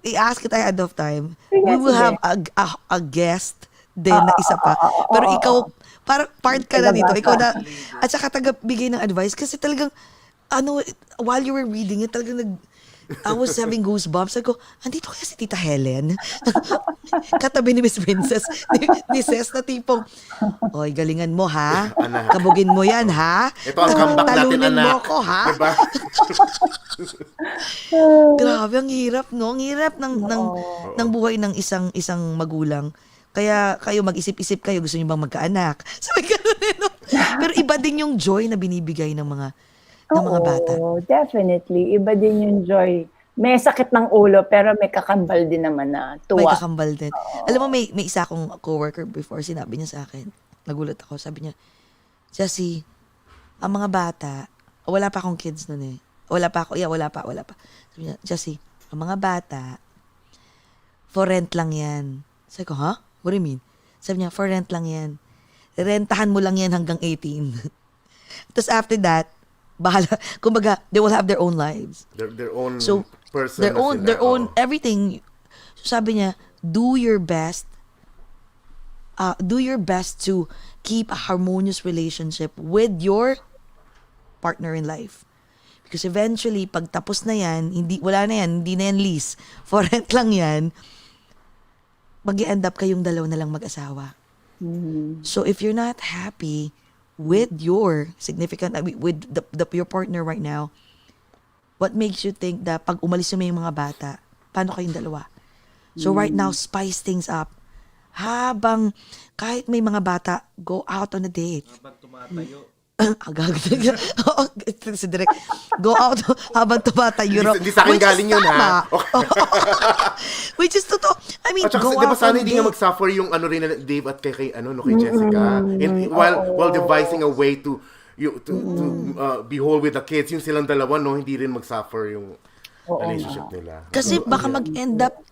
i-ask it ahead of time, we will have a guest din na isa pa. Pero ikaw, parang part ka na nito. Ikaw na, at saka taga-bigay ng advice. Kasi talagang, while you were reading it, talagang I was having goosebumps. Sabi ko, andito kaya si Tita Helen? Katabi ni Miss Princess, ni Ses na tipong, oy, galingan mo ha? Anak. Kabugin mo yan ha? Ito ang comeback natin, Talunin anak. mo ko ha? Diba? Grabe, ang hirap, no? Ang hirap ng buhay ng isang magulang. Kaya kayo mag-isip-isip kayo, gusto niyo bang magkaanak? Sabi gano'n, no? Pero iba din yung joy na binibigay ng mga bata. Oo, definitely. Iba din yung joy. May sakit ng ulo, pero may kakambal din naman na May tuwa. kakambal din. Alam mo, may isa akong coworker before, sinabi niya sa akin, nagulat ako, sabi niya, Jessy, ang mga bata, wala pa akong kids nun eh. Wala pa. Sabi niya, Jessy, ang mga bata, for rent lang yan. Sabi ko, huh? What do you mean? Sabi niya, for rent lang yan. Rentahan mo lang yan hanggang 18. Tapos after that, bahala. Kumbaga, they will have their own lives. Their own So, person their na own, sila. their own, Oo. everything. So sabi niya, do your best to keep a harmonious relationship with your partner in life. Because eventually, pag tapos na yan, hindi na yan lease. For rent lang yan, mag-i-end up kayong dalawa na lang mag-asawa. So if you're not happy with your significant, with your partner right now, what makes you think that pag umalis yung mga bata, paano kayong dalawa? So right now, spice things up. Habang kahit may mga bata, go out on a date. Habang tumatayo. Oo, si Direk. Go out habang tumatayo. Hindi sa akin Which is galing yun, ha? tama. Which is totoo. I mean, At saka, go di ba out sana on a hindi nga date. mag-suffer yung rin na Dave at kay Jessica. And while devising a way to be whole with the kids, yung silang dalawa, no, hindi rin mag-suffer yung relationship nila. Kasi baka mag-end up,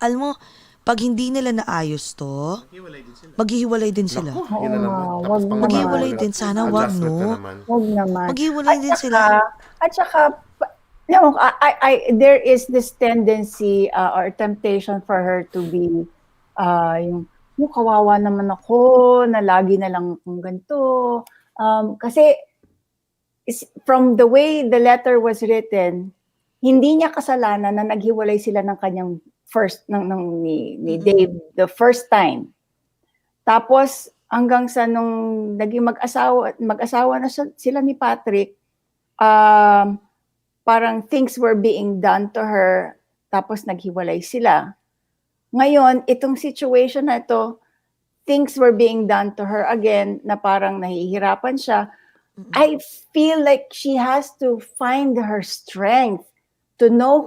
alam mo, pag hindi nila naayos to, Hiwalay din sila. maghihiwalay din sila. Yun na naman. Oo, Tapos wag pang Maghiwalay din. Sana wag, adjustment no? na naman. Huwag naman. Maghiwalay din sila. At saka, there is this tendency or temptation for her to be yung kawawa naman ako, na lagi na lang akong ganito. Kasi from the way the letter was written, hindi niya kasalanan na naghiwalay sila ng kanyang ni Dave the first time. Tapos hanggang sa nung naging mag-asawa na sila ni Patrick, parang things were being done to her, tapos naghiwalay sila. Ngayon, itong situation na ito, things were being done to her again na parang nahihirapan siya. I feel like she has to find her strength to know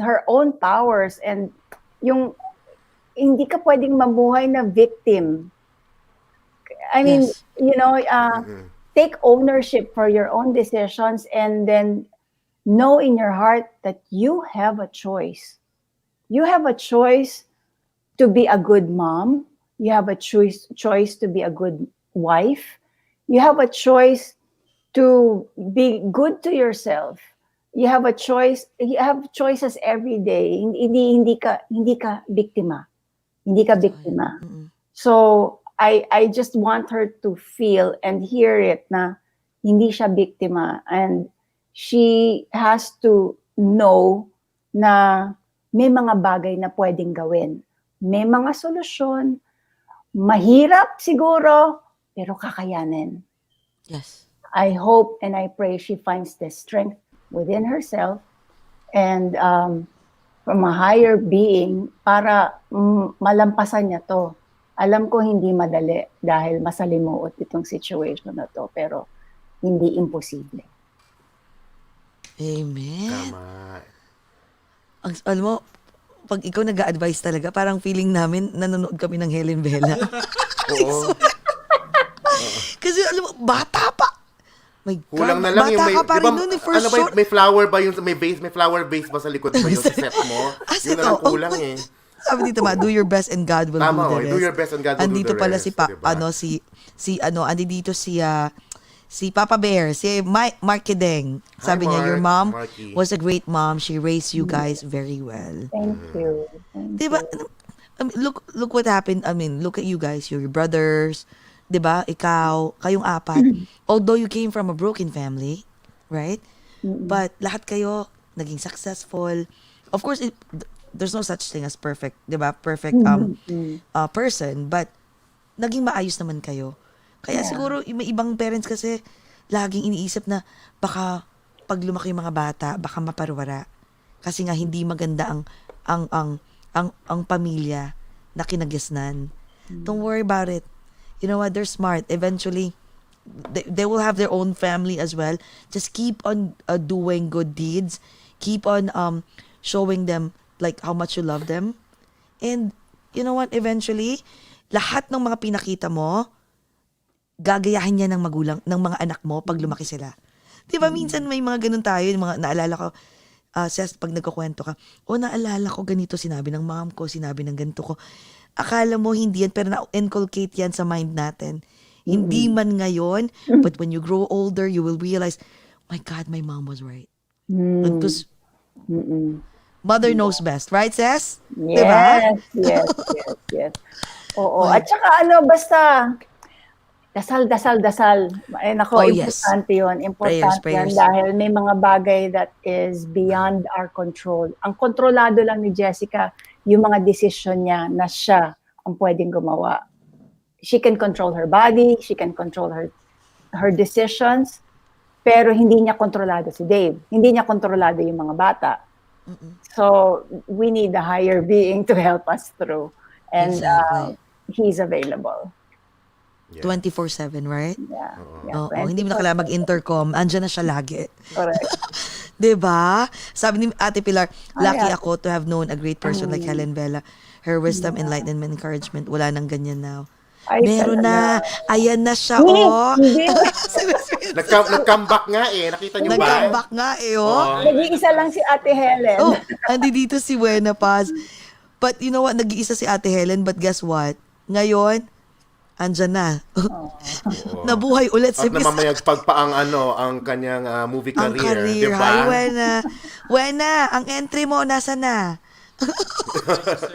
her own powers, and yung hindi ka pwedeng mabuhay na victim. I mean, Yes. take ownership for your own decisions, and then know in your heart that you have a choice. You have a choice to be a good mom. You have a choice to be a good wife. You have a choice to be good to yourself. You have a choice. You have choices every day. Hindi ka biktima. Hindi ka biktima. So I just want her to feel and hear it na hindi siya biktima, and she has to know na may mga bagay na pwedeng gawin. May mga solusyon. Mahirap siguro, pero kakayanin. Yes. I hope and I pray she finds the strength within herself and from a higher being para malampasan niya to. Alam ko hindi madali dahil masalimuot itong situation na to, pero hindi imposible. Amen. Tama. Alam mo, pag ikaw nag-a-advise talaga, parang feeling namin nanonood kami ng Helen Bella. Oo. Kasi alam mo, bata pa. My God, Kulang na lang bata yung may, ka pa di ba, rin nun, first ano ba, short. may flower ba yung, may flower base ba sa likod ba yung set mo? Yun na lang kulang eh. Sabi dito do your best and God will Tama, do the rest. do your best and God will andito do the pala rest. diba? Andito si Papa Bear, si Marky Deng. Sabi niya, your mom Marky. was a great mom. She raised you guys very well. Thank you. Thank Diba? you. I mean, look what happened. I mean, look at you guys, your brothers, 'di ba? Ikaw, kayong apat. Although you came from a broken family, right? But lahat kayo naging successful. Of course, there's no such thing as perfect, 'di ba? Perfect person, but naging maayos naman kayo. Kaya siguro may ibang parents kasi laging iniisip na baka pag lumaki yung mga bata, baka maparwara. Kasi nga hindi maganda ang pamilya na kinagisnan. Don't worry about it. You know what? They're smart. Eventually, they will have their own family as well. Just keep on doing good deeds. Keep on showing them like how much you love them. And you know what? Eventually, lahat ng mga pinakita mo, gagayahin niya ng magulang, ng mga anak mo pag lumaki sila. Di ba minsan may mga ganun tayo, yung mga naalala ko, Ses, pag nagkukwento ka, naalala ko ganito, sinabi ng mom ko, sinabi ng ganito ko. Akala mo hindi yan, pero na-inculcate yan sa mind natin. Hindi man ngayon, but when you grow older, you will realize, my God, my mom was right. Because mother knows best, right, Ses? Diba? Yes. Oo. At saka basta dasal. Ay nako, importante yun. Importante Prayers. yan dahil may mga bagay that is beyond our control. Ang kontrolado lang ni Jessica, yung mga decision niya na siya ang pwedeng gumawa. She can control her body, she can control her decisions, pero hindi niya kontrolado si Dave. Hindi niya kontrolado yung mga bata. So, we need a higher being to help us through. And Exactly. he's available. Yeah. 24/7, right? Yeah. Oo, hindi mo na kailangan mag-intercom. Andyan na siya lagi. Correct. Diba? Sabi ni Ate Pilar, lucky Ate. ako to have known a great person like Helen Bella. Her wisdom, enlightenment, encouragement. Wala nang ganyan now. Ay, Meron talaga. na. Ayan na siya, Hindi. Nag-comeback nga eh. Nakita niyo ba? Nag-comeback nga Nag-iisa lang si Ate Helen. Andi dito si Buena Paz. But you know what? Nag-iisa si Ate Helen, but guess what? Ngayon, andyan na. Nabuhay ulit si At namamayagpag pa ang kanyang movie ang career. career. Diba? Hi, Buena. Buena, ang entry mo, nasa na?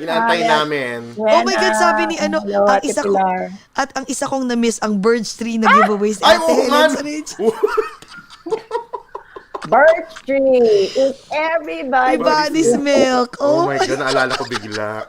Inantay namin. Oh my God, sabi ni Hello, ang Ate isa ko, Pilar. at ang isa kong na-miss, ang Birch Tree na giveaway si Ay, Ate oo Helen nga. sa Rage. Birch tree is everybody. Everybody's milk. Oh Oh, my God, naalala ko bigla.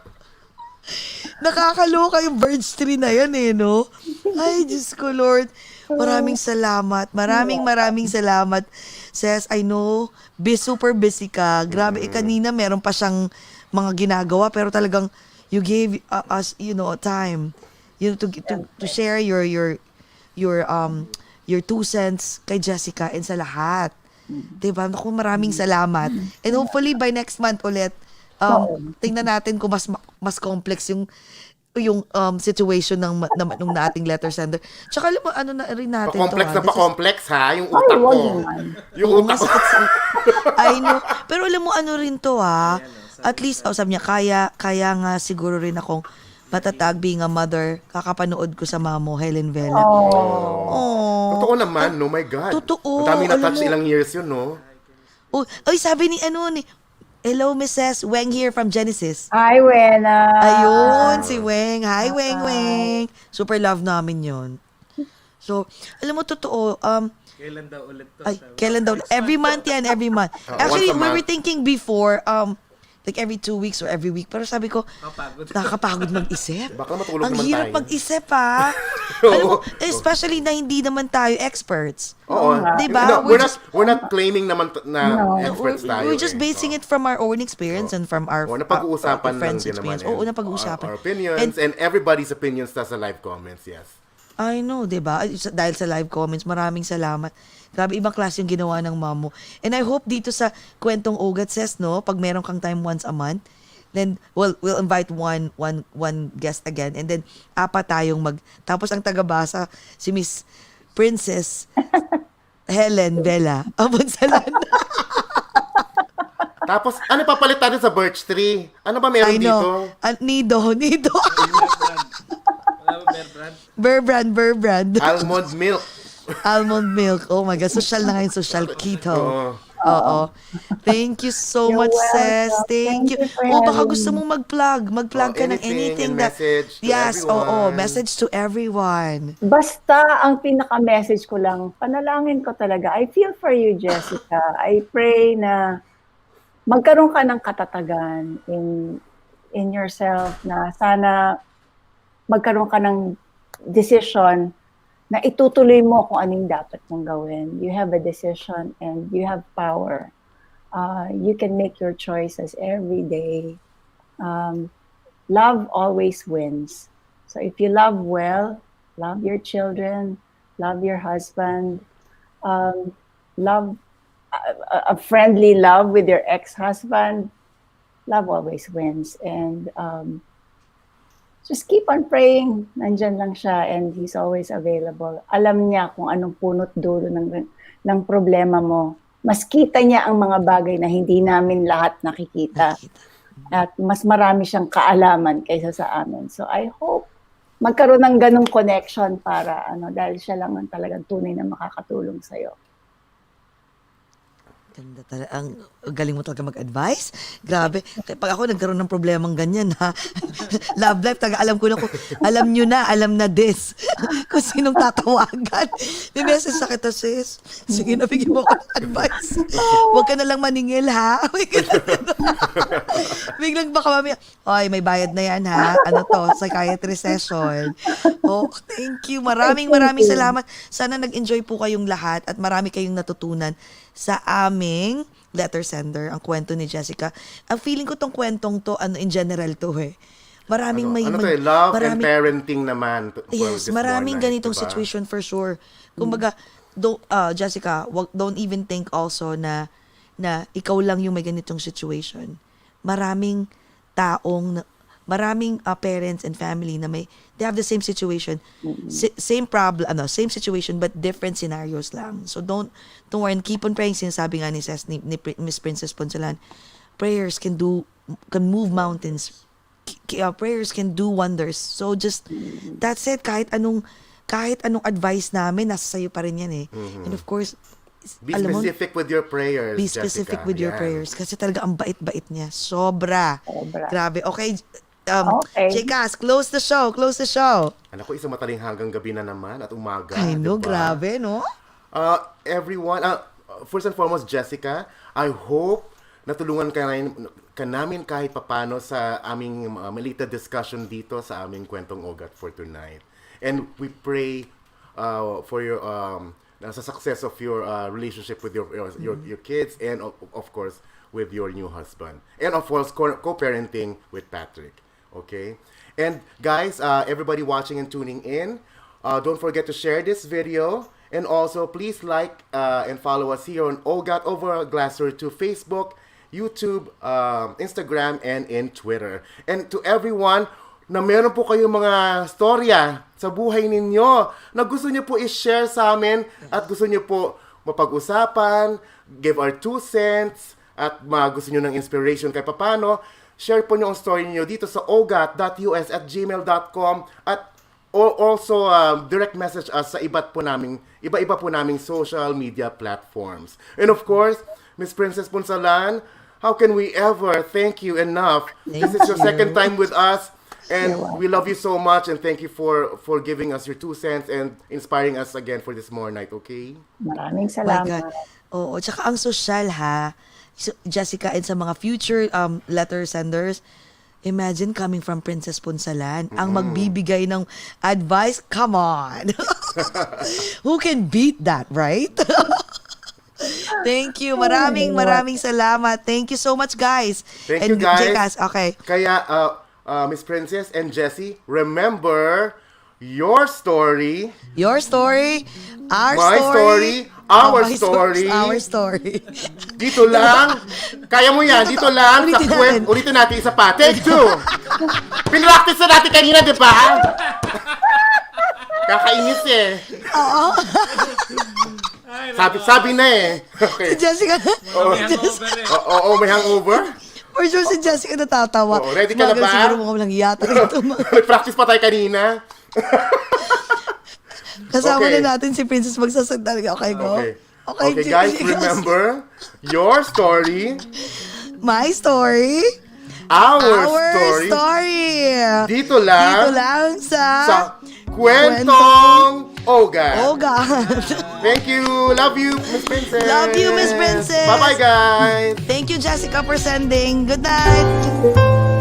nakakaloka yung Birch Tree na yan no? Ay, Diyos ko, Lord. Maraming salamat. Maraming salamat. Says, I know, super busy ka. Grabe, kanina meron pa siyang mga ginagawa, pero talagang you gave us, time, to share your 2 cents kay Jessica and sa lahat. Diba? Naku, maraming salamat. And hopefully by next month ulit, Oo. tingnan natin kung mas complex yung situation nung nating letter sender. Tsaka alam mo, ano na rin natin Pa-complex to, na This is- pa-complex ha, yung Ay, utak wag ko. naman. Yung Oo, utak ko. nga, I know. Pero alam mo, ano rin to at least, sabi niya, kaya nga siguro rin akong matatag being a mother, kakapanood ko sa mamo, Helen Vela. Oh. Totoo naman, no? My God. Totoo, Ang dami alam na-touch mo. ilang years yun, no? Oh, ay, sabi ni hello, Mrs. Weng here from Genesis. Hi, Wena. Ayun, si Weng. Hi, Weng, Weng. Super love namin yon. So, alam mo, totoo, Kailan daw ulit to? ay, kailan daw? Every month yan, every month. Actually, once a we were month. thinking before, like every 2 weeks or every week. Pero sabi ko, Kapagod. nakakapagod mag-isip. Baka matulog Ang naman hirap tayo. mag-isip, ha? Alam mo, especially na hindi naman tayo experts. Oo. Diba? No, we're not claiming naman na No. experts tayo. We're just basing it from our own experience and from our napag-uusapan lang friends' din naman. experience. Oo, napag-uusapan. Our opinions and everybody's opinions sa live comments, yes. I know, di ba? Dahil sa live comments, maraming salamat. Grabe, ibang klase yung ginawa ng mamo. And I hope dito sa Kwentong OAGOT says, no, pag meron kang time once a month, then we'll invite one guest again. And then, 4 tayong tapos ang tagabasa, si Miss Princess Helen Vela. Punzalan. Tapos, ano papalit natin sa birch tree? Ano ba meron I know. dito? Nido. Wala ba bear brand? Bear brand. Almond milk. Almond milk. Oh my God. Social na ngayon. Social keto. Oo. Thank you so You're much, welcome. sis. Thank you. Thank you for Oh, baka having gusto me. mong mag-plug. Mag-plug ka ng Anything, anything and that... message to Yes, everyone. message to everyone. Basta ang pinaka-message ko lang, panalangin ko talaga. I feel for you, Jessica. I pray na magkaroon ka ng katatagan in yourself, na sana magkaroon ka ng decision na itutuloy mo kung anong dapat mong gawin. You have a decision and you have power. You can make your choices every day. Love always wins. So if you love well, love your children, love your husband, love a friendly love with your ex-husband, love always wins. And just keep on praying. Nandyan lang siya and he's always available. Alam niya kung anong punot dulo ng problema mo. Mas kita niya ang mga bagay na hindi namin lahat nakikita. At mas marami siyang kaalaman kaysa sa amin. So I hope magkaroon ng ganong connection para dahil siya lang ang talagang tunay na makakatulong sa'yo. Ganda talaga. Ang galing mo talaga mag-advise. Grabe. Kaya pag ako nagkaroon ng problemang ganyan, ha? Love life, alam ko na kung, alam na this. Kung sinong tatawagan. May message sa kita, sis. Sige na, bigyan mo ako ng advice. Huwag ka na lang maningil, ha? Biglang baka mamaya, ay, may bayad na yan, ha? Ano to? Psychiatry session. Oh, thank you. Maraming salamat. Sana nag-enjoy po kayong lahat at marami kayong natutunan sa aming letter sender, ang kwento ni Jessica. Ang feeling ko tong kwentong to, in general to Maraming love and parenting naman. Yes, maraming ganitong situation for sure. Kumbaga, Jessica, don't even think also na ikaw lang yung may ganitong situation. Maraming parents and family na they have the same situation, same problem, same situation but different scenarios lang. So don't worry, and keep on praying. Sinasabi nga ni Miss Princess Punzalan, prayers can move mountains. Prayers can do wonders. So just that's it. Kahit anong advice namin, nasa sayo pa rin yan eh. And of course, be specific with your prayers, be specific Jessica. with your prayers. Kasi talaga ang bait-bait niya. Sobra. Grabe. Okay. Okay. Jcas, close the show. Anak ko, isang mataling hanggang gabi na naman at umaga. I know, diba? grabe, no? Everyone, first and foremost, Jessica, I hope natulungan ka namin kahit papano sa aming malita discussion dito sa aming Kwentong OAGOT for tonight. And we pray for your sa success of your relationship with your kids and of course with your new husband. And of course co-parenting with Patrick. Okay? And guys, everybody watching and tuning in, don't forget to share this video. And also, please like and follow us here on OAGOT over Glasser to Facebook, YouTube, Instagram, and in Twitter. And to everyone na meron po kayong mga storya sa buhay ninyo na gusto nyo po i-share sa amin at gusto nyo po mapag-usapan, give our 2 cents, at gusto nyo ng inspiration kahit papano, share po nyo ang story niyo dito sa ogat.us@gmail.com at also direct message us sa iba-iba po naming social media platforms. And of course, Miss Princess Punzalan, how can we ever thank you enough? This is your second time with us, and we love you so much, and thank you for giving us your 2 cents and inspiring us again for this more night, okay? Maraming Oh my salamat. God. Oo, tsaka ang social ha, Jessica, and sa mga future letter senders, imagine coming from Princess Punzalan, ang magbibigay ng advice. Come on. Who can beat that, right? Thank you. Maraming salamat. Thank you so much, guys. Thank you, guys. Jcas, okay. Kaya, Miss Princess and Jessy, remember your story, Your story, our my story, our story. Our story. Dito lang. Kaya mo yan. Dito lang. Ulitin Sa natin. ulitin natin. Isa pa. Take 2. Pinractice na natin kanina, di ba? Kakainis eh. Oo. Sabi na eh. Okay. Si Jessica. May hangover eh. Oo, may hangover. For sure si Jessica natatawa. Oo, ready ka na ba? Siguro mo lang yata ito. Nag-practice pa tayo kanina. Kasama Okay. na natin si Princess magsasalita. Okay, go. Okay, guys, remember your story, My story. our Our story. story. Dito lang. Dito lang sa Kwentong OAGOT. Oh God. Thank you. Love you, Miss Princess. Love you, Miss Princess. Bye-bye, guys. Thank you, Jessica, for sending. Good night.